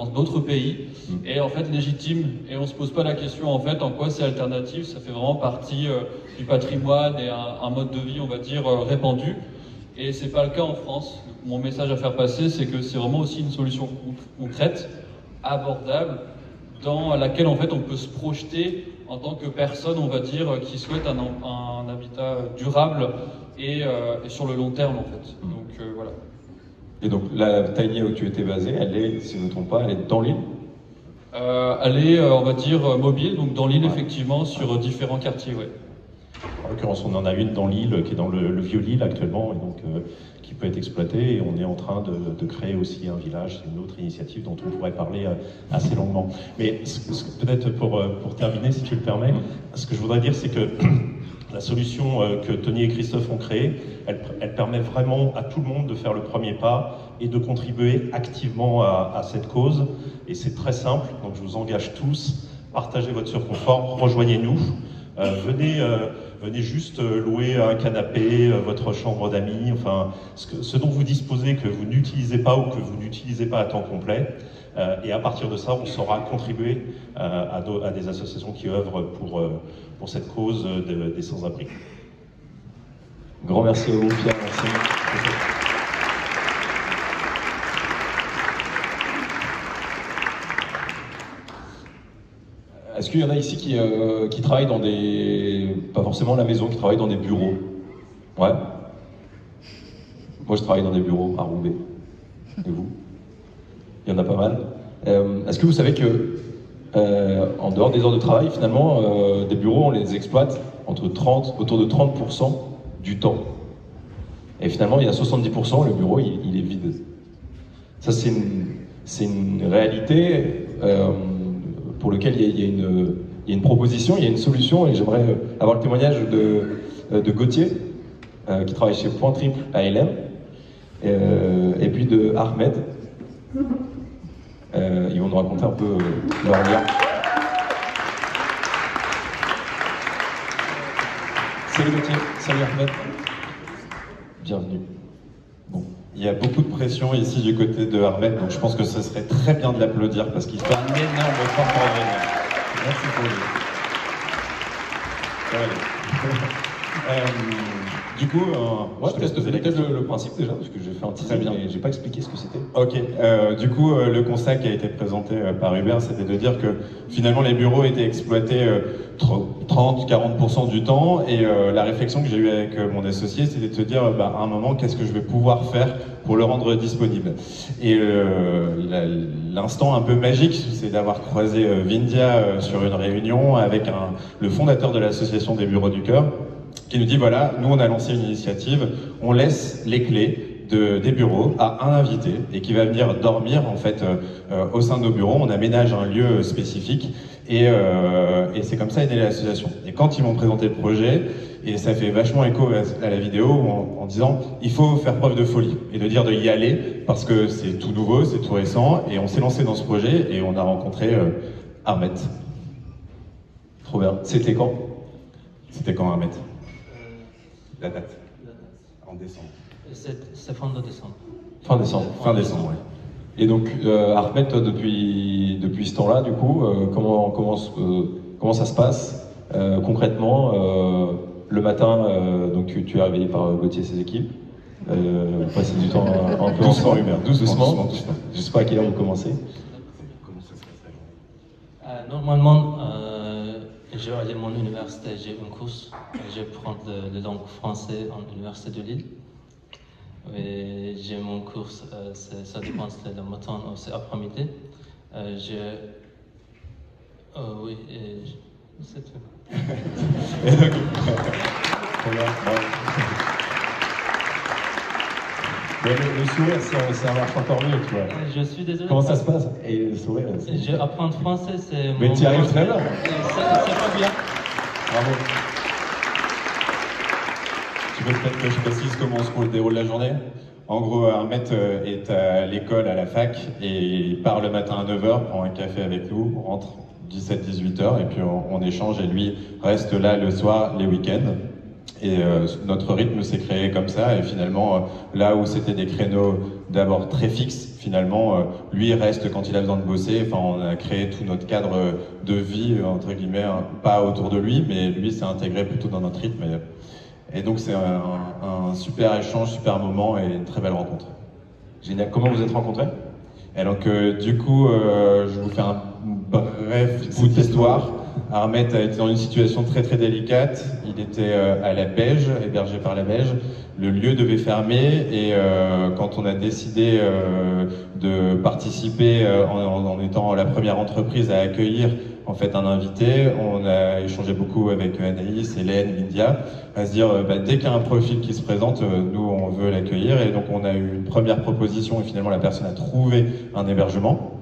Speaker 4: d'autres pays et en fait légitime, et on se pose pas la question en fait en quoi c'est alternatif, ça fait vraiment partie du patrimoine et un mode de vie on va dire répandu, et c'est pas le cas en France. Donc, mon message à faire passer, c'est que c'est vraiment aussi une solution concrète, abordable, dans laquelle en fait on peut se projeter en tant que personne on va dire qui souhaite un habitat durable et sur le long terme en fait. Donc voilà.
Speaker 16: Et donc la tiny où tu étais basé, elle est, si je ne me trompe pas, elle est dans l'île?
Speaker 4: Elle est, on va dire, mobile, donc dans l'île effectivement, sur différents quartiers, ouais.
Speaker 3: En l'occurrence, on en a une dans Lille, qui est dans le vieux Lille actuellement, et donc qui peut être exploitée. Et on est en train de créer aussi un village. C'est une autre initiative dont on pourrait parler assez longuement. Mais peut-être pour terminer, si tu le permets, ce que je voudrais dire, c'est que la solution que Tony et Christophe ont créée, elle permet vraiment à tout le monde de faire le premier pas et de contribuer activement à cette cause. Et c'est très simple, donc je vous engage tous, partagez votre surconfort, rejoignez-nous, venez juste louer un canapé, votre chambre d'amis, enfin ce dont vous disposez, que vous n'utilisez pas ou que vous n'utilisez pas à temps complet. Et à partir de ça, on saura contribuer à des associations qui œuvrent pour cette cause des sans-abri.
Speaker 16: Grand merci à vous, Pierre. Merci. Est-ce qu'il y en a ici qui travaillent dans des... pas forcément à la maison, qui travaillent dans des bureaux? Ouais. Moi, je travaille dans des bureaux à Roubaix. Et vous? Il y en a pas mal. Est-ce que vous savez que, en dehors des heures de travail, finalement, des bureaux, on les exploite autour de 30% du temps. Et finalement, il y a 70%, le bureau, il est vide. Ça, c'est une réalité pour laquelle il y a une proposition, il y a une solution, et j'aimerais avoir le témoignage de Gauthier, qui travaille chez Point Triple à LM, et puis de Ahmed. Ils vont nous raconter un peu leur lien. Salut Gauthier, salut Ahmed. Bienvenue.
Speaker 6: Bon, il y a beaucoup de pression ici du côté de Ahmed, donc je pense que ce serait très bien de l'applaudir parce qu'il fait un énorme effort pour revenir. Merci pour lui. Du coup,
Speaker 16: je te laisse te donner le principe déjà, parce que j'ai fait un très bien et j'ai pas expliqué ce que c'était.
Speaker 6: Ok, du coup, le constat qui a été présenté par Hubert, c'était de dire que finalement les bureaux étaient exploités 30-40% du temps, et la réflexion que j'ai eue avec mon associé, c'était de se dire, à un moment, qu'est-ce que je vais pouvoir faire pour le rendre disponible? Et l'instant un peu magique, c'est d'avoir croisé Vindia sur une réunion avec le fondateur de l'association des bureaux du cœur, qui nous dit, voilà, nous on a lancé une initiative, on laisse les clés des bureaux à un invité et qui va venir dormir en fait au sein de nos bureaux. On aménage un lieu spécifique et c'est comme ça est née l'association. Et quand ils m'ont présenté le projet, et ça fait vachement écho à la vidéo en disant il faut faire preuve de folie et de dire de y aller parce que c'est tout nouveau, c'est tout récent, et on s'est lancé dans ce projet et on a rencontré Ahmed.
Speaker 16: Trop bien. C'était quand?
Speaker 6: C'était quand, Ahmed? La date? En décembre.
Speaker 25: C'est fin de décembre.
Speaker 16: Fin décembre.
Speaker 6: Fin décembre, oui.
Speaker 16: Et donc, Ahmed, toi, depuis ce temps-là, du coup, comment ça se passe concrètement le matin? Donc, tu es réveillé par Gauthier et ses équipes. Passer du temps un peu
Speaker 6: doucement, Hubert,
Speaker 16: doucement. Je sais pas à quelle heure vous commencez.
Speaker 6: Comment ça se passe la journée?
Speaker 25: Normalement, je vais aller à mon université, j'ai une course, je vais prendre la langue française en l'université de Lille. Et j'ai mon cours, ça dépend si c'est le matin ou c'est après-midi. Oui, c'est tout.
Speaker 16: Le sourire, ça marche encore mieux, tu vois.
Speaker 25: Je suis désolé.
Speaker 16: Comment ça se passe? Et le sourire,
Speaker 25: je apprends français, c'est...
Speaker 16: Mais tu y arrives très bien.
Speaker 25: C'est pas bien.
Speaker 16: Bravo.
Speaker 6: Tu veux peut-être que je précise comment se déroule la journée? En gros, Ahmed est à l'école, à la fac, et il part le matin à 9h, prend un café avec nous, on rentre 17-18h, et puis on échange, et lui reste là le soir, les week-ends. Et notre rythme s'est créé comme ça, et finalement, là où c'était des créneaux d'abord très fixes, finalement, lui reste quand il a besoin de bosser. Enfin, on a créé tout notre cadre de vie, entre guillemets, pas autour de lui, mais lui s'est intégré plutôt dans notre rythme. Et donc c'est un super échange, super moment et une très belle rencontre.
Speaker 16: Génial. Comment vous êtes rencontrés?
Speaker 6: Et donc du coup, je vous fais un bref bout d'histoire. Ahmed a été dans une situation très très délicate. Il était à la Beige, hébergé par la Beige. Le lieu devait fermer et quand on a décidé de participer en étant la première entreprise à accueillir en fait un invité. On a échangé beaucoup avec Anaïs, Hélène, Lydia, à se dire dès qu'il y a un profil qui se présente, nous on veut l'accueillir. Et donc on a eu une première proposition et finalement la personne a trouvé un hébergement.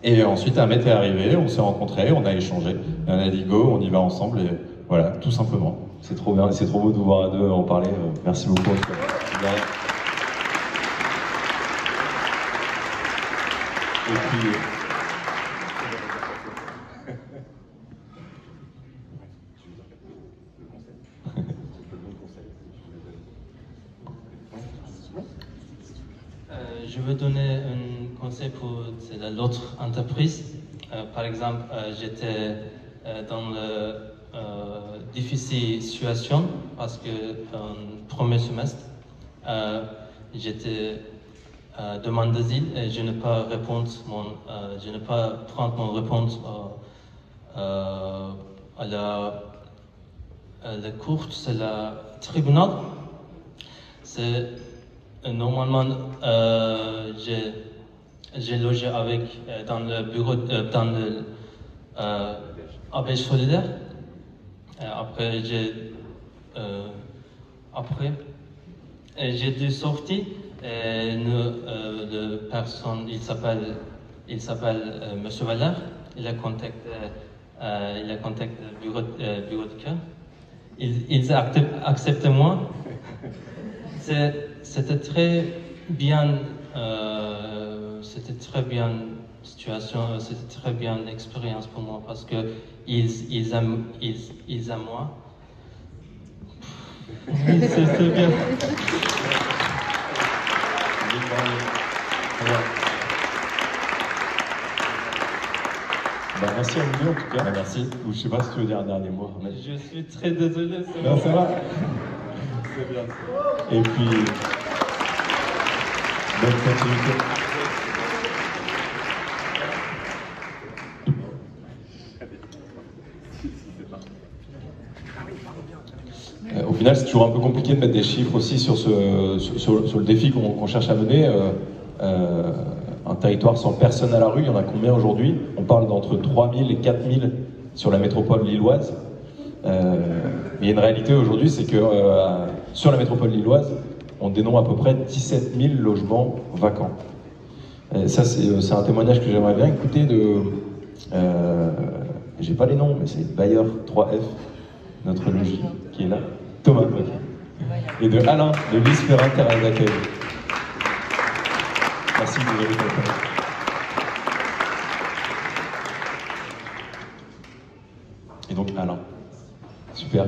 Speaker 6: Et ensuite Ahmed est arrivé, on s'est rencontrés, on a échangé, et on a dit go, on y va ensemble et voilà, tout simplement.
Speaker 16: C'est trop bien, c'est trop beau de vous voir à deux en parler. Merci beaucoup.
Speaker 6: Et puis,
Speaker 7: je veux donner un conseil pour l'autre entreprise. Par exemple, j'étais dans une difficile situation parce que premier semestre, j'étais demande d'asile et je n'ai pas prendre mon réponse à la cour, c'est le tribunal. C'est normalement j'ai logé avec dans le bureau dans le Abège solidaire. Après j'ai dû sortir. Et le personne, il s'appelle Monsieur Valère. Il a contacté le bureau de cœur. Ils acceptent moi. C'était très bien. C'était très bien situation. C'était très bien expérience pour moi parce que ils aiment moi. C'est bien.
Speaker 16: Merci à vous deux en tout cas. Merci. Je ne sais pas si tu veux dire un dernier mot. Mais...
Speaker 7: Je suis très désolé.
Speaker 16: Non, ça va.
Speaker 7: C'est bien.
Speaker 16: Et puis, bonne continuité. Au final, c'est toujours un peu compliqué de mettre des chiffres aussi sur le défi qu'on cherche à mener. Un territoire sans personne à la rue, il y en a combien aujourd'hui? On parle d'entre 3000 et 4000 sur la métropole lilloise. Mais il y a une réalité aujourd'hui, c'est que sur la métropole lilloise, on dénombre à peu près 17 000 logements vacants. Et ça, c'est un témoignage que j'aimerais bien écouter de... j'ai pas les noms, mais c'est Bayer 3F, notre logis, qui est là. Thomas, et de Alain, de Lise Ferrin, terrain d'accueil. Merci de vous avez été. Et donc Alain, super.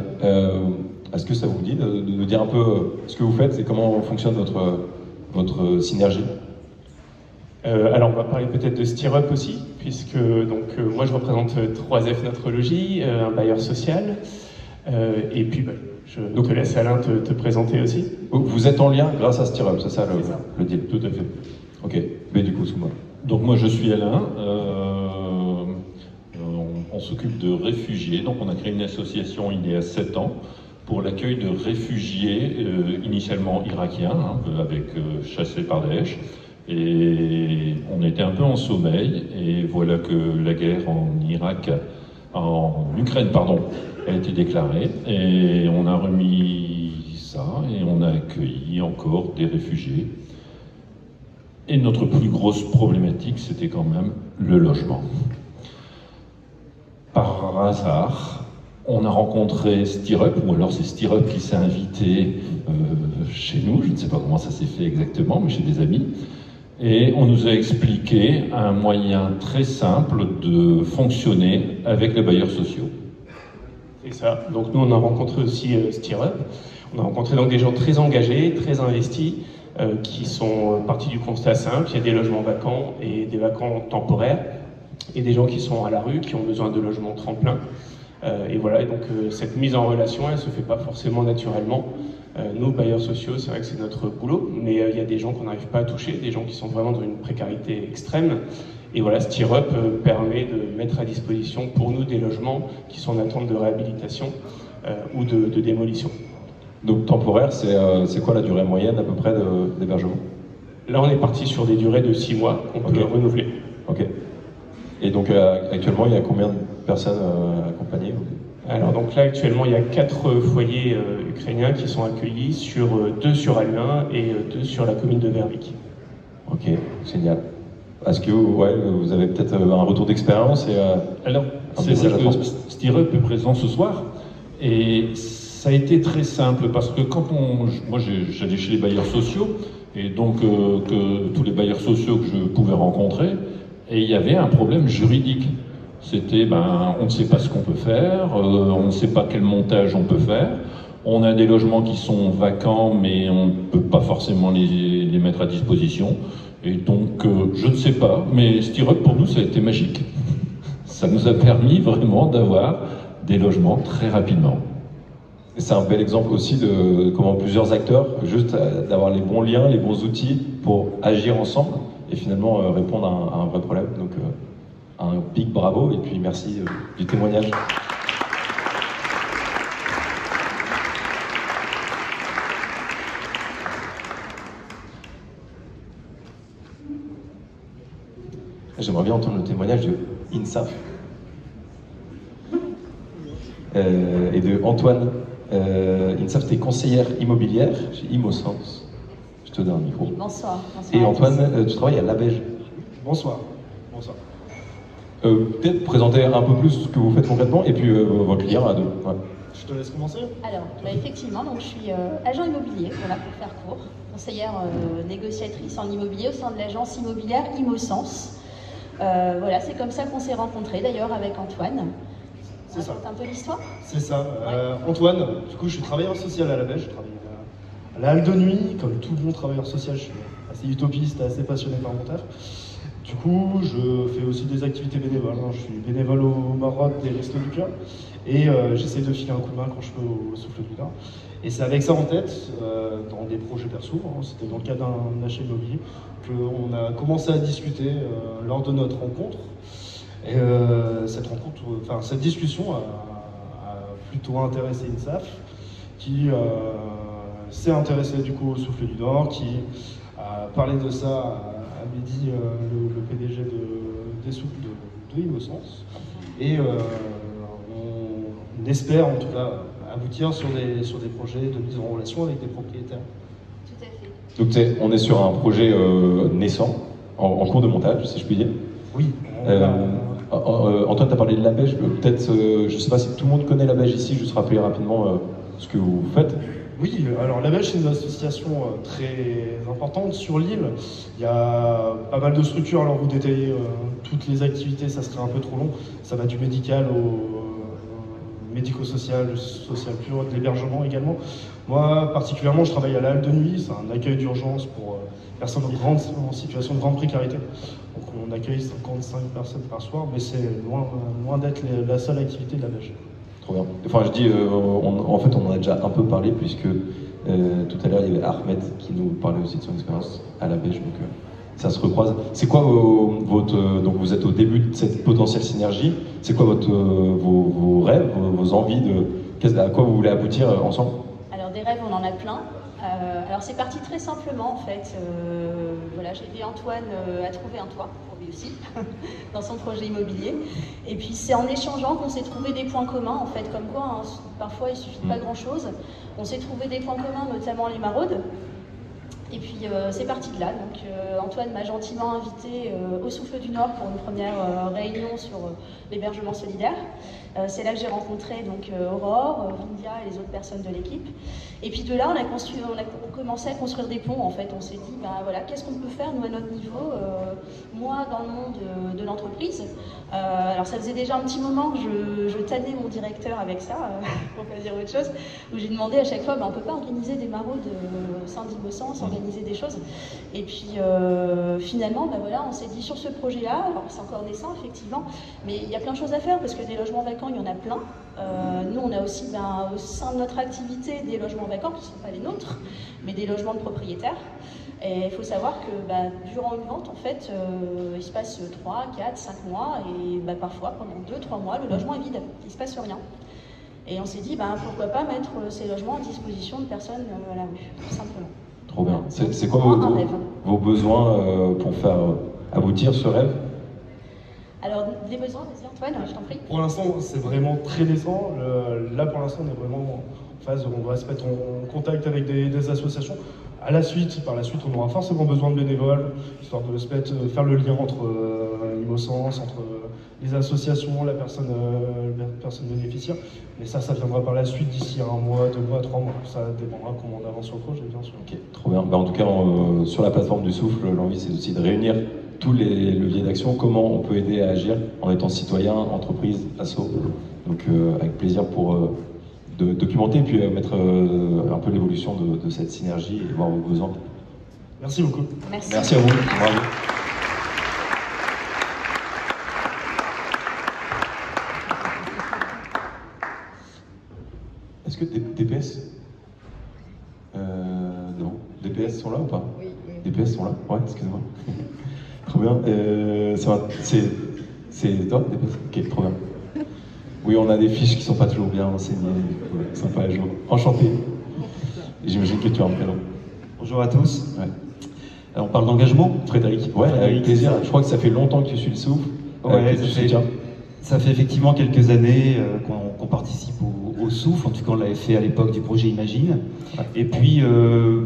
Speaker 16: Est-ce que ça vous dit de dire un peu ce que vous faites et comment fonctionne votre synergie?
Speaker 11: Alors on va parler peut-être de StirUp aussi, puisque moi je représente 3F Notre Logis, un bailleur social, et puis je te laisse Alain te présenter aussi.
Speaker 16: Vous êtes en lien grâce à StirUp, c'est ça le deal? Tout à fait. Ok, mais du coup, sous moi.
Speaker 12: Donc moi je suis Alain, on s'occupe de réfugiés, donc on a créé une association il y a 7 ans pour l'accueil de réfugiés initialement irakiens, avec chassés par Daesh, et on était un peu en sommeil, et voilà que la guerre en Ukraine a été déclarée, et on a remis ça, et on a accueilli encore des réfugiés. Et notre plus grosse problématique, c'était quand même le logement. Par hasard, on a rencontré StirUp, ou alors c'est StirUp qui s'est invité chez nous, je ne sais pas comment ça s'est fait exactement, mais chez des amis. Et on nous a expliqué un moyen très simple de fonctionner avec les bailleurs sociaux.
Speaker 11: C'est ça. Donc nous, on a rencontré aussi StirUp. On a rencontré donc des gens très engagés, très investis, qui sont partis du constat simple. Il y a des logements vacants et des vacants temporaires, et des gens qui sont à la rue, qui ont besoin de logements tremplins. Et voilà, et donc cette mise en relation, elle ne se fait pas forcément naturellement. Nous, bailleurs sociaux, c'est vrai que c'est notre boulot, mais il y a des gens qu'on n'arrive pas à toucher, des gens qui sont vraiment dans une précarité extrême. Et voilà, StirUp permet de mettre à disposition pour nous des logements qui sont en attente de réhabilitation ou de démolition.
Speaker 16: Donc temporaire, c'est quoi la durée moyenne à peu près d'hébergement?
Speaker 11: Là, on est parti sur des durées de 6 mois qu'on peut renouveler.
Speaker 16: Ok. Et donc actuellement, il y a combien de personnes accompagnées?
Speaker 11: Alors donc là actuellement il y a 4 foyers ukrainiens qui sont accueillis, sur 2 sur Halluin et 2 sur la commune de Vervic.
Speaker 16: Ok, génial. Est-ce que vous avez peut-être un retour d'expérience
Speaker 12: Alors, c'est ça que SteerUp est présent ce soir, et ça a été très simple, parce que quand moi j'allais chez les bailleurs sociaux, et donc que tous les bailleurs sociaux que je pouvais rencontrer, et il y avait un problème juridique. C'était, on ne sait pas ce qu'on peut faire, on ne sait pas quel montage on peut faire, on a des logements qui sont vacants, mais on ne peut pas forcément les mettre à disposition. Et donc, je ne sais pas, mais SteerUp pour nous, ça a été magique. Ça nous a permis vraiment d'avoir des logements très rapidement.
Speaker 16: C'est un bel exemple aussi de comment plusieurs acteurs, juste d'avoir les bons liens, les bons outils pour agir ensemble et finalement répondre à un vrai problème. Donc, un big bravo et puis merci du témoignage. J'aimerais bien entendre le témoignage de INSAF et de Antoine. INSAF, tu es conseillère immobilière chez Imosens. Je te donne un micro.
Speaker 21: Bonsoir.
Speaker 16: Et Antoine, tu travailles à Labège.
Speaker 1: Bonsoir. Bonsoir.
Speaker 16: Peut-être présenter un peu plus ce que vous faites concrètement et puis votre client à deux. Ouais.
Speaker 1: Je te laisse commencer.
Speaker 21: Alors, effectivement, donc, je suis agent immobilier, voilà, pour faire court, conseillère négociatrice en immobilier au sein de l'agence immobilière Imosens. Voilà, c'est comme ça qu'on s'est rencontrés d'ailleurs avec Antoine.
Speaker 1: C'est ça.
Speaker 21: Un peu l'histoire.
Speaker 1: C'est ça. Antoine, du coup, je suis travailleur social à la Belge. Je travaille à la halle de nuit. Comme tout bon travailleur social, je suis assez utopiste, assez passionné par mon taf. Du coup, je fais aussi des activités bénévoles. Je suis bénévole au Maroc des Restos du Cœur. Et j'essaie de filer un coup de main quand je peux au Souffle du Nord. Et c'est avec ça en tête, dans des projets perso, c'était dans le cadre d'un achat immobilier, qu'on a commencé à discuter lors de notre rencontre. Et cette discussion a plutôt intéressé INSAF, qui s'est intéressé du coup au Souffle du Nord, qui a parlé de ça à Mehdi, le PDG des Soufles de Imosens. Et on espère en tout cas aboutir sur des projets de mise en relation avec des propriétaires.
Speaker 21: Tout à fait.
Speaker 16: Donc on est sur un projet naissant, en cours de montage, si je puis dire.
Speaker 1: Oui.
Speaker 16: Antoine, tu as parlé de Labège, peut-être, je ne sais pas si tout le monde connaît Labège ici, juste rappeler rapidement ce que vous faites.
Speaker 1: Oui, alors Labège, c'est une association très importante sur l'île. Il y a pas mal de structures, alors vous détaillez toutes les activités, ça serait un peu trop long. Ça va du médical au médico-social, social pur, de l'hébergement également. Moi, particulièrement, je travaille à la halle de nuit, c'est un accueil d'urgence pour personnes en situation de grande précarité. Donc on accueille 55 personnes par soir, mais c'est loin d'être la seule activité de la Labège.
Speaker 16: Trop bien. Enfin, je dis, en fait, on en a déjà un peu parlé, puisque tout à l'heure, il y avait Ahmed qui nous parlait aussi de son expérience à Labège, donc ça se recroise. C'est quoi donc vous êtes au début de cette potentielle synergie, c'est quoi vos rêves, vos envies, à quoi vous voulez aboutir ensemble?
Speaker 21: Alors des rêves, on en a plein. Alors c'est parti très simplement en fait. Voilà, j'ai aidé Antoine à trouver un toit pour lui aussi dans son projet immobilier. Et puis c'est en échangeant qu'on s'est trouvé des points communs en fait, comme quoi parfois il suffit de pas grand chose. On s'est trouvé des points communs, notamment les maraudes. Et puis c'est parti de là. Donc Antoine m'a gentiment invité au Souffle du Nord pour une première réunion sur l'hébergement solidaire. C'est là que j'ai rencontré donc Aurore, Vindia et les autres personnes de l'équipe. Et puis de là, on a commencé à construire des ponts en fait. On s'est dit, voilà, qu'est-ce qu'on peut faire nous à notre niveau, moi dans le monde de l'entreprise. Alors ça faisait déjà un petit moment que je tannais mon directeur avec ça, pour pas dire autre chose, où j'ai demandé à chaque fois, on peut pas organiser des maraudes au sein d'Imosens, organiser des choses. Et puis finalement, voilà, on s'est dit sur ce projet-là, alors c'est encore naissant effectivement, mais il y a plein de choses à faire parce que des logements vacants, il y en a plein. Nous, on a aussi au sein de notre activité des logements vacants qui ne sont pas les nôtres, mais des logements de propriétaires. Et il faut savoir que durant une vente, en fait, il se passe 3, 4, 5 mois et parfois pendant 2-3 mois, le logement est vide, il ne se passe rien. Et on s'est dit, pourquoi pas mettre ces logements à disposition de personnes à la rue, tout simplement.
Speaker 16: Trop bien. C'est quoi vos besoins pour faire aboutir ce rêve?
Speaker 21: Alors, les besoins, vas-y Antoine, je t'en prie.
Speaker 1: Pour l'instant, c'est vraiment très naissant. Là, pour l'instant, on est vraiment en phase où on va se mettre en contact avec des associations. Par la suite, on aura forcément besoin de bénévoles, histoire de se mettre, faire le lien entre Imosens, entre les associations, la personne bénéficiaire. Mais ça viendra par la suite, d'ici 1 mois, 2 mois, 3 mois. Ça dépendra comment on avance sur le projet, bien sûr.
Speaker 16: Ok, trop bien. En tout cas, sur la plateforme du Souffle, l'envie, c'est aussi de réunir tous les leviers d'action, comment on peut aider à agir en étant citoyen, entreprise, asso. Donc avec plaisir pour de documenter et puis mettre un peu l'évolution de cette synergie et voir vos besoins.
Speaker 1: Merci beaucoup.
Speaker 21: Merci.
Speaker 16: Merci à vous. Bravo. Est-ce que DPS non. DPS sont là ou pas? Oui. DPS sont là? Ouais, excusez-moi. Trop bien. C'est toi, DPS? Ok, trop bien. Oui, on a des fiches qui sont pas toujours bien renseignées, qui sont pas à jour. Enchanté. J'imagine que tu as un prénom.
Speaker 13: Bonjour à tous.
Speaker 16: Ouais.
Speaker 13: Alors, on parle d'engagement,
Speaker 16: Frédéric. Ouais, avec plaisir. Je crois que ça fait longtemps que tu suis le Souffle.
Speaker 13: Ouais, ça fait effectivement quelques années qu'on participe au Souffle. En tout cas, on l'avait fait à l'époque du projet Imagine. Ouais. Et puis,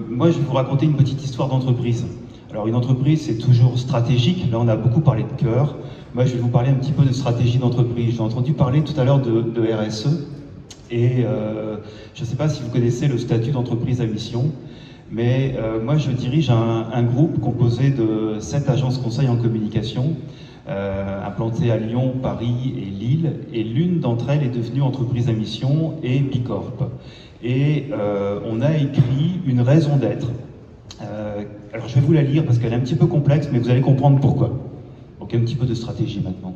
Speaker 13: moi, je vais vous raconter une petite histoire d'entreprise. Alors, une entreprise, c'est toujours stratégique. Là, on a beaucoup parlé de cœur. Moi, je vais vous parler un petit peu de stratégie d'entreprise. J'ai entendu parler tout à l'heure de RSE. Et je ne sais pas si vous connaissez le statut d'entreprise à mission. Mais moi, je dirige un groupe composé de 7 agences conseils en communication, implantées à Lyon, Paris et Lille. Et l'une d'entre elles est devenue entreprise à mission et Bicorp. Et on a écrit une raison d'être. Alors, je vais vous la lire parce qu'elle est un petit peu complexe, mais vous allez comprendre pourquoi. Donc, un petit peu de stratégie maintenant.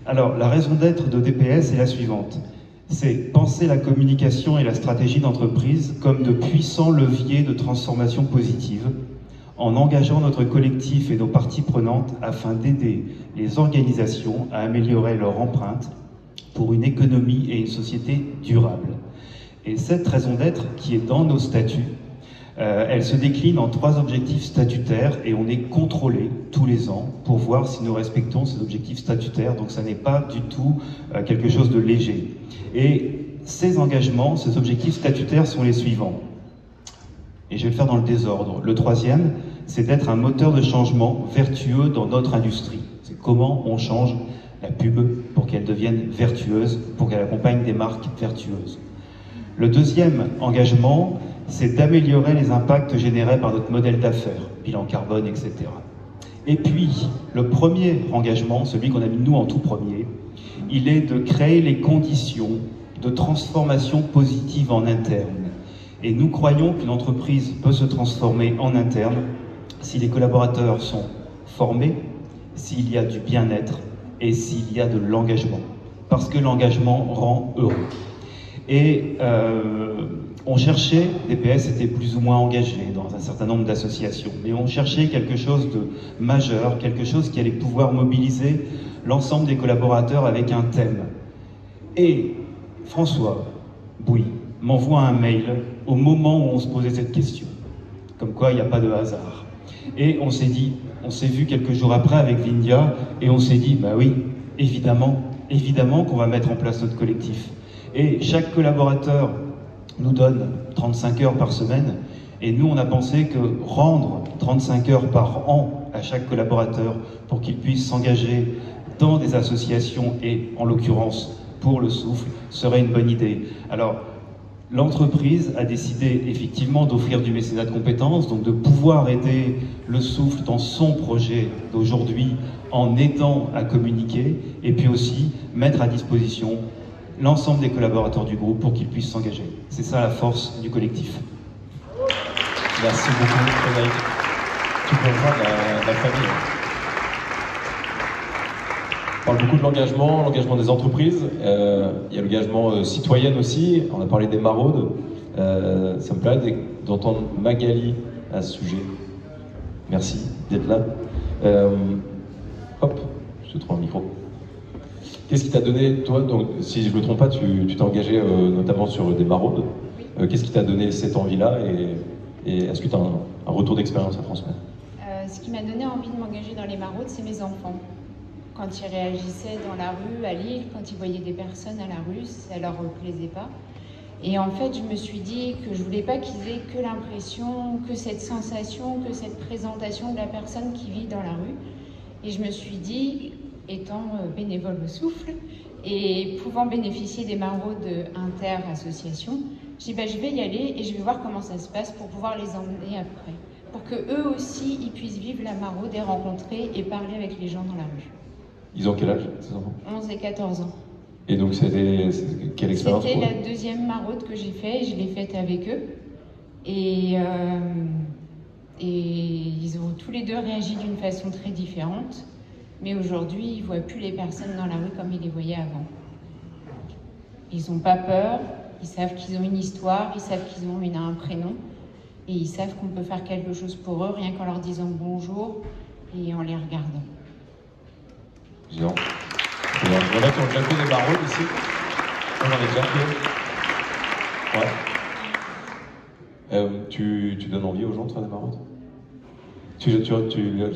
Speaker 13: Alors, la raison d'être de DPS est la suivante. C'est penser la communication et la stratégie d'entreprise comme de puissants leviers de transformation positive, en engageant notre collectif et nos parties prenantes afin d'aider les organisations à améliorer leur empreinte pour une économie et une société durable. Et cette raison d'être, qui est dans nos statuts, elle se décline en 3 objectifs statutaires et on est contrôlé tous les ans pour voir si nous respectons ces objectifs statutaires. Donc ça n'est pas du tout quelque chose de léger. Et ces engagements, ces objectifs statutaires sont les suivants. Et je vais le faire dans le désordre. Le 3e, c'est d'être un moteur de changement vertueux dans notre industrie. C'est comment on change la pub pour qu'elle devienne vertueuse, pour qu'elle accompagne des marques vertueuses. Le 2e engagement, c'est d'améliorer les impacts générés par notre modèle d'affaires, bilan carbone, etc. Et puis, le 1er engagement, celui qu'on a mis nous en tout premier, il est de créer les conditions de transformation positive en interne. Et nous croyons qu'une entreprise peut se transformer en interne si les collaborateurs sont formés, s'il y a du bien-être et s'il y a de l'engagement. Parce que l'engagement rend heureux. Et on cherchait, DPS était plus ou moins engagé dans un certain nombre d'associations, mais on cherchait quelque chose de majeur, quelque chose qui allait pouvoir mobiliser l'ensemble des collaborateurs avec un thème. Et François Bouy m'envoie un mail au moment où on se posait cette question. Comme quoi, il n'y a pas de hasard. Et on s'est dit, on s'est vu quelques jours après avec Vindia, et on s'est dit, bah oui, évidemment qu'on va mettre en place notre collectif. Et chaque collaborateur nous donne 35 heures par semaine, et nous on a pensé que rendre 35 heures par an à chaque collaborateur pour qu'il puisse s'engager dans des associations et en l'occurrence pour le Souffle serait une bonne idée. Alors l'entreprise a décidé effectivement d'offrir du mécénat de compétences, donc de pouvoir aider le Souffle dans son projet d'aujourd'hui en aidant à communiquer et puis aussi mettre à disposition l'ensemble des collaborateurs du groupe pour qu'ils puissent s'engager. C'est ça la force du collectif.
Speaker 16: Merci beaucoup, Frédéric. Tu comprends la famille. On parle beaucoup de l'engagement des entreprises. Il y a l'engagement citoyen aussi. On a parlé des maraudes. Ça me plaît d'entendre Magali à ce sujet. Merci d'être là. Hop, je te trouve un micro. Qu'est-ce qui t'a donné, toi, donc, si je ne me trompe pas, tu t'es engagé notamment sur des maraudes. Qu'est-ce qui t'a donné cette envie-là et est-ce que tu as un retour d'expérience à transmettre?
Speaker 15: Ce qui m'a donné envie de m'engager dans les maraudes, c'est mes enfants. quand ils réagissaient dans la rue à Lille, quand ils voyaient des personnes à la rue, ça leur plaisait pas. Et en fait, je me suis dit que je voulais pas qu'ils aient que l'impression, que cette sensation, que cette présentation de la personne qui vit dans la rue. Et je me suis dit, étant bénévole au Souffle et pouvant bénéficier des maraudes inter-associations, j'ai dit je vais y aller et je vais voir comment ça se passe pour pouvoir les emmener après. Pour qu'eux aussi, ils puissent vivre la maraude et rencontrer et parler avec les gens dans la rue.
Speaker 16: Ils ont quel âge, ces enfants?
Speaker 15: 11 et 14 ans.
Speaker 16: Et donc, c'était quelle expérience?
Speaker 15: C'était la deuxième maraude que j'ai faite, je l'ai faite avec eux. Et ils ont tous les deux réagi d'une façon très différente. Mais aujourd'hui, ils ne voient plus les personnes dans la rue comme ils les voyaient avant. Ils n'ont pas peur, ils savent qu'ils ont une histoire, ils savent qu'ils ont un prénom. Et ils savent qu'on peut faire quelque chose pour eux, rien qu'en leur disant bonjour et en les regardant.
Speaker 16: Géant. Il y en a qui ont déjà fait des maraudes ici. On en a déjà fait. Ouais. Tu donnes envie aux gens de faire des maraudes? Tu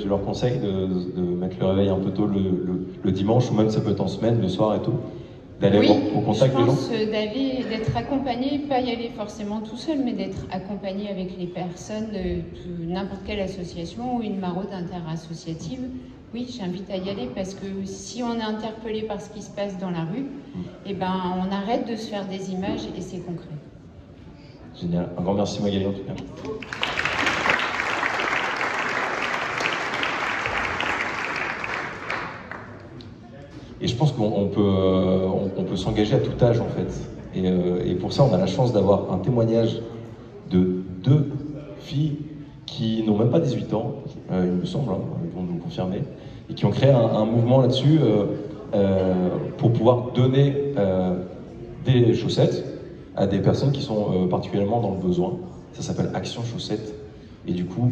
Speaker 16: leur conseilles de mettre le réveil un peu tôt le dimanche, ou même ça peut être en semaine, le soir et tout, d'aller au contact des gens?
Speaker 15: Je pense d'être accompagné, pas y aller forcément tout seul, mais d'être accompagné avec les personnes de n'importe quelle association ou une maraude interassociative. Oui, j'invite à y aller parce que si on est interpellé par ce qui se passe dans la rue, eh ben, on arrête de se faire des images et c'est concret.
Speaker 16: Génial. Un grand merci Magali en tout cas. Et je pense qu'on peut s'engager à tout âge en fait. Et pour ça, on a la chance d'avoir un témoignage de 2 filles qui n'ont même pas 18 ans, il me semble, hein, ils vont nous le confirmer, et qui ont créé un mouvement là-dessus pour pouvoir donner des chaussettes à des personnes qui sont particulièrement dans le besoin. Ça s'appelle Action Chaussettes. Et du coup,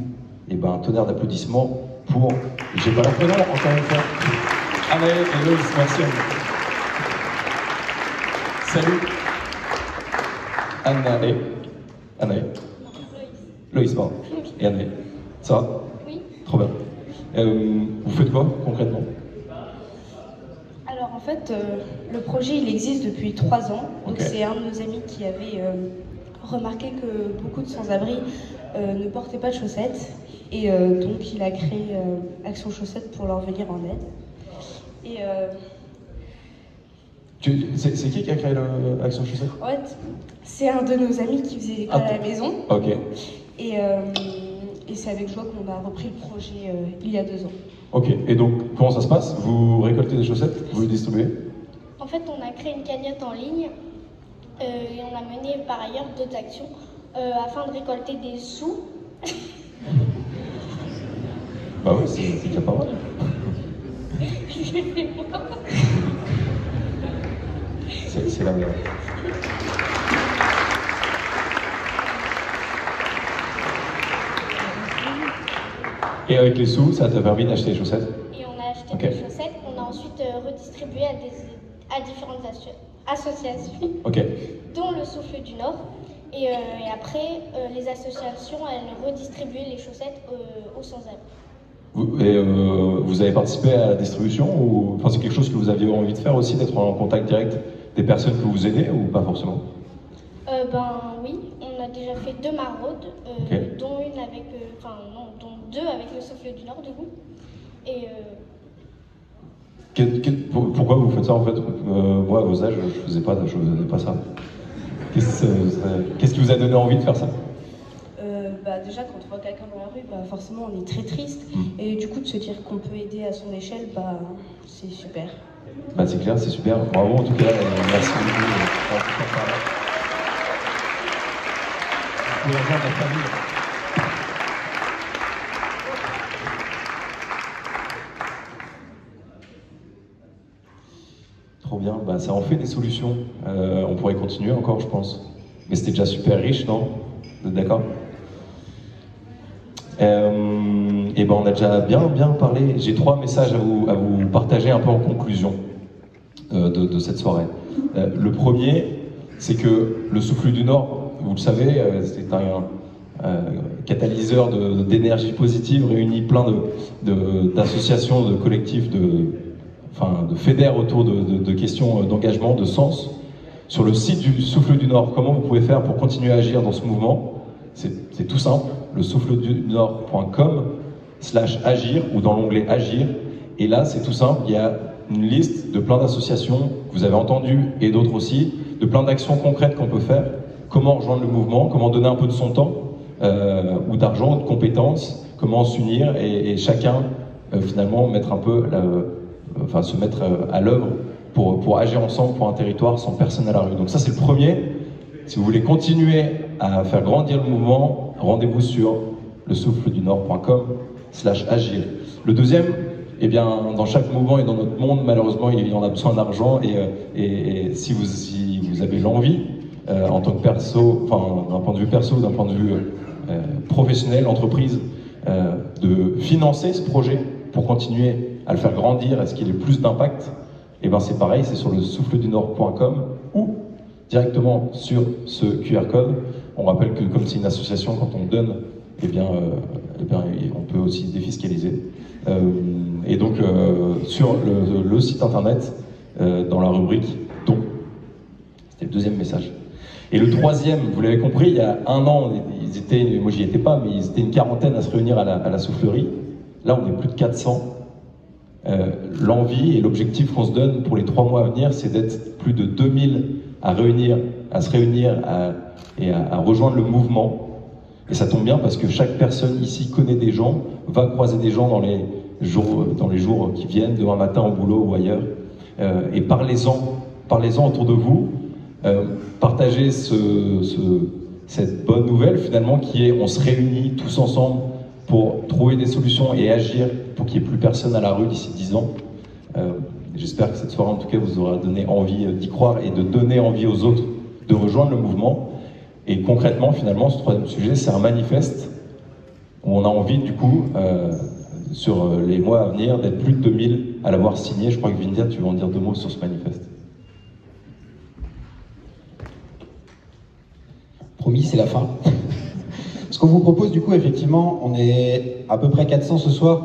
Speaker 16: eh ben, un tonnerre d'applaudissements pour... J'ai pas la prénom, encore une fois. Anaël et Loïs, merci à vous. Salut. Anaël. Loïs, pardon. Et Anaël. Ça va?
Speaker 21: Oui.
Speaker 16: Trop bien. Vous faites quoi concrètement?
Speaker 21: Alors en fait, le projet il existe depuis 3 ans. Donc
Speaker 16: Okay.
Speaker 21: c'est un de nos amis qui avait remarqué que beaucoup de sans-abri ne portaient pas de chaussettes. Et donc il a créé Action Chaussettes pour leur venir en aide. Et
Speaker 16: c'est qui a créé Action Chaussettes?
Speaker 21: en fait, c'est un de nos amis qui faisait l'école à la maison.
Speaker 16: Ok.
Speaker 21: Et c'est avec joie qu'on a repris le projet il y a 2 ans.
Speaker 16: Ok. Et donc, comment ça se passe? Vous récoltez des chaussettes, vous les distribuez?
Speaker 14: En fait, on a créé une cagnotte en ligne et on a mené par ailleurs d'autres actions afin de récolter des sous.
Speaker 16: Bah oui, c'est déjà pas mal.
Speaker 14: Je fais moi.
Speaker 16: C'est la meilleure. Et avec les sous, ça t'a permis d'acheter des chaussettes?
Speaker 14: Et on a acheté
Speaker 16: Ok.
Speaker 14: des chaussettes qu'on a ensuite redistribuées à différentes associations,
Speaker 16: Ok.
Speaker 14: dont le Souffle du Nord. Et après, les associations, elles redistribuaient les chaussettes aux sans-abri.
Speaker 16: Vous avez participé à la distribution ou enfin, c'est quelque chose que vous aviez envie de faire aussi, d'être en contact direct des personnes que vous aidez ou pas forcément?
Speaker 14: Oui, on a déjà fait 2 maraudes,
Speaker 16: Ok.
Speaker 14: dont une avec, dont 2 avec le Souffle du Nord du coup. Et
Speaker 16: Pourquoi vous faites ça en fait? Moi, à vos âges, je faisais pas ça. Qu'est-ce qui vous a donné envie de faire ça?
Speaker 21: Déjà, quand on voit quelqu'un dans la rue, forcément, on est très triste. Et du coup, de se dire qu'on peut aider à son échelle, c'est super.
Speaker 16: Bah, c'est clair, c'est super. Bravo en tout cas, merci beaucoup. Pour rejoindre la famille. Trop bien, bah, ça en fait des solutions. On pourrait continuer encore, je pense. Mais c'était déjà super riche, non? Vous êtes d'accord? Et ben on a déjà bien parlé. J'ai 3 messages à vous partager un peu en conclusion de cette soirée. Le premier, c'est que le Souffle du Nord, vous le savez, c'est un catalyseur d'énergie positive, réunit plein d'associations, de collectifs fédèrent autour de questions d'engagement, de sens. Sur le site du Souffle du Nord, comment vous pouvez faire pour continuer à agir dans ce mouvement? C'est tout simple, le souffledunord.com/agir ou dans l'onglet Agir. Et là, c'est tout simple, il y a une liste de plein d'associations que vous avez entendues et d'autres aussi, de plein d'actions concrètes qu'on peut faire. Comment rejoindre le mouvement, comment donner un peu de son temps, ou d'argent, ou de compétences, comment s'unir et chacun, finalement, mettre un peu se mettre à l'œuvre pour agir ensemble pour un territoire sans personne à la rue. Donc ça, c'est le premier. Si vous voulez continuer à faire grandir le mouvement, rendez-vous sur le souffledunord.com/agir. Le deuxième, eh bien, dans chaque mouvement et dans notre monde, malheureusement, il y en a besoin d'argent et si vous avez l'envie, en tant que perso, d'un point de vue perso, d'un point de vue professionnel, entreprise, de financer ce projet pour continuer à le faire grandir, à ce qu'il ait plus d'impact, et ben c'est pareil, c'est sur le souffledunord.com ou directement sur ce QR code. On rappelle que comme c'est une association, quand on donne, on peut aussi défiscaliser. Et donc sur le site internet, dans la rubrique dons. C'était le deuxième message. Et le troisième, vous l'avez compris, il y a un an, moi j'y étais pas, mais ils étaient une quarantaine à se réunir à la soufflerie. Là, on est plus de 400. L'envie et l'objectif qu'on se donne pour les 3 mois à venir, c'est d'être plus de 2000 à se réunir et à rejoindre le mouvement. Et ça tombe bien parce que chaque personne ici connaît des gens, va croiser des gens dans les jours qui viennent, demain matin au boulot ou ailleurs. Et parlez-en autour de vous. Partagez cette bonne nouvelle finalement qui est on se réunit tous ensemble pour trouver des solutions et agir pour qu'il n'y ait plus personne à la rue d'ici 10 ans. J'espère que cette soirée en tout cas vous aura donné envie d'y croire et de donner envie aux autres de rejoindre le mouvement. Et concrètement finalement ce troisième sujet c'est un manifeste où on a envie du coup sur les mois à venir d'être plus de 2000 à l'avoir signé. Je crois que Vindia tu veux en dire 2 mots sur ce manifeste.
Speaker 17: Promis, c'est la fin. Ce qu'on vous propose, du coup, effectivement, on est à peu près 400 ce soir.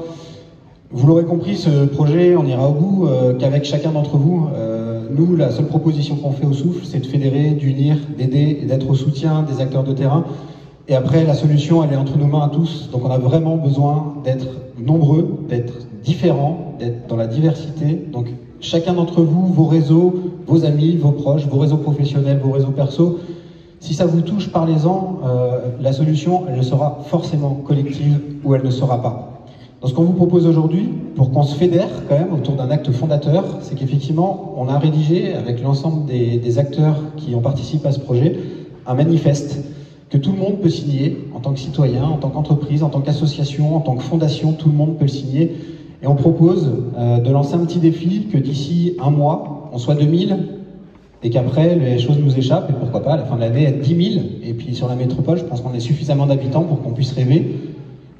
Speaker 17: Vous l'aurez compris, ce projet, on ira au bout qu'avec chacun d'entre vous. Nous, la seule proposition qu'on fait au Souffle, c'est de fédérer, d'unir, d'aider et d'être au soutien des acteurs de terrain. Et après, la solution, elle est entre nos mains à tous. Donc on a vraiment besoin d'être nombreux, d'être différents, d'être dans la diversité. Donc chacun d'entre vous, vos réseaux, vos amis, vos proches, vos réseaux professionnels, vos réseaux perso, si ça vous touche, parlez-en. La solution, elle sera forcément collective ou elle ne sera pas. Donc ce qu'on vous propose aujourd'hui, pour qu'on se fédère quand même autour d'un acte fondateur, c'est qu'effectivement, on a rédigé avec l'ensemble des acteurs qui ont participé à ce projet, un manifeste que tout le monde peut signer en tant que citoyen, en tant qu'entreprise, en tant qu'association, en tant que fondation, tout le monde peut le signer. Et on propose de lancer un petit défi que d'ici 1 mois, on soit 2000, et qu'après, les choses nous échappent, et pourquoi pas, à la fin de l'année, être 10 000. Et puis sur la métropole, je pense qu'on est suffisamment d'habitants pour qu'on puisse rêver.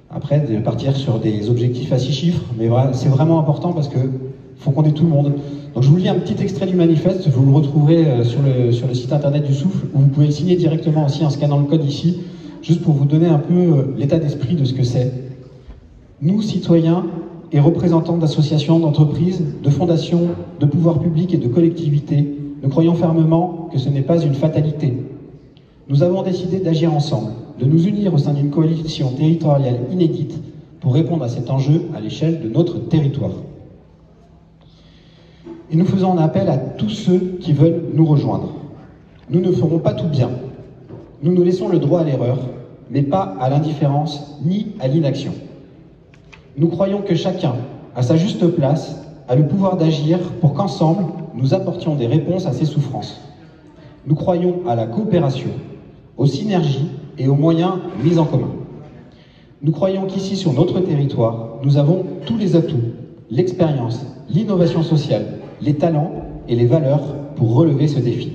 Speaker 17: Après, de partir sur des objectifs à 6 chiffres, mais c'est vraiment important parce que faut qu'on ait tout le monde. Donc je vous lis un petit extrait du manifeste, vous le retrouverez sur le site internet du Souffle, où vous pouvez le signer directement aussi en scannant le code ici, juste pour vous donner un peu l'état d'esprit de ce que c'est. Nous, citoyens et représentants d'associations, d'entreprises, de fondations, de pouvoirs publics et de collectivités, nous croyons fermement que ce n'est pas une fatalité. Nous avons décidé d'agir ensemble, de nous unir au sein d'une coalition territoriale inédite pour répondre à cet enjeu à l'échelle de notre territoire. Et nous faisons un appel à tous ceux qui veulent nous rejoindre. Nous ne ferons pas tout bien. Nous nous laissons le droit à l'erreur, mais pas à l'indifférence ni à l'inaction. Nous croyons que chacun, à sa juste place, a le pouvoir d'agir pour qu'ensemble, nous apportions des réponses à ces souffrances. Nous croyons à la coopération, aux synergies et aux moyens mis en commun. Nous croyons qu'ici, sur notre territoire, nous avons tous les atouts, l'expérience, l'innovation sociale, les talents et les valeurs pour relever ce défi.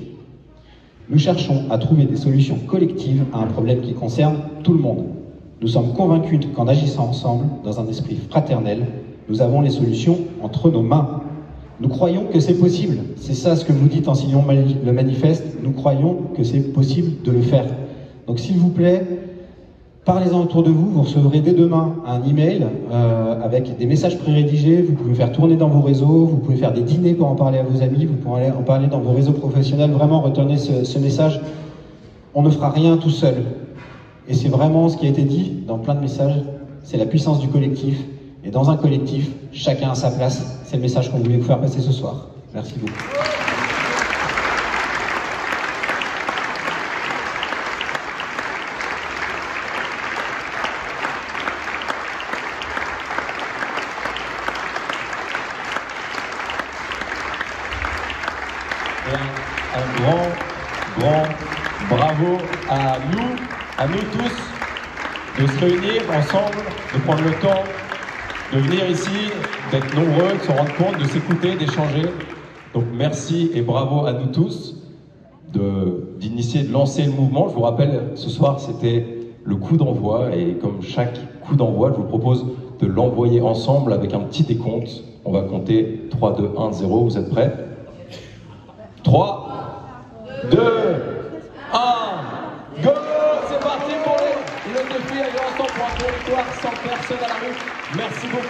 Speaker 17: Nous cherchons à trouver des solutions collectives à un problème qui concerne tout le monde. Nous sommes convaincus qu'en agissant ensemble, dans un esprit fraternel, nous avons les solutions entre nos mains. Nous croyons que c'est possible. C'est ça ce que vous dites en signant le manifeste. Nous croyons que c'est possible de le faire. Donc s'il vous plaît, Parlez-en autour de vous. Vous recevrez dès demain un email avec des messages pré-rédigés. Vous pouvez faire tourner dans vos réseaux. Vous pouvez faire des dîners pour en parler à vos amis. Vous pouvez en parler dans vos réseaux professionnels. Vraiment, retenez ce message. On ne fera rien tout seul. Et c'est vraiment ce qui a été dit dans plein de messages. C'est la puissance du collectif. Et dans un collectif, chacun a sa place. C'est le message qu'on voulait vous faire passer ce soir. Merci beaucoup.
Speaker 16: Un grand bravo à nous tous, de se réunir ensemble, de prendre le temps de venir ici, d'être nombreux, de se rendre compte, de s'écouter, d'échanger. Donc merci et bravo à nous tous d'initier, de lancer le mouvement. Je vous rappelle, ce soir c'était le coup d'envoi et comme chaque coup d'envoi, je vous propose de l'envoyer ensemble avec un petit décompte. On va compter 3, 2, 1, 0. Vous êtes prêts? 3, 2, 1, go! C'est parti pour le défi. Allez, ensemble pour un territoire sans personne à la rue. Merci beaucoup.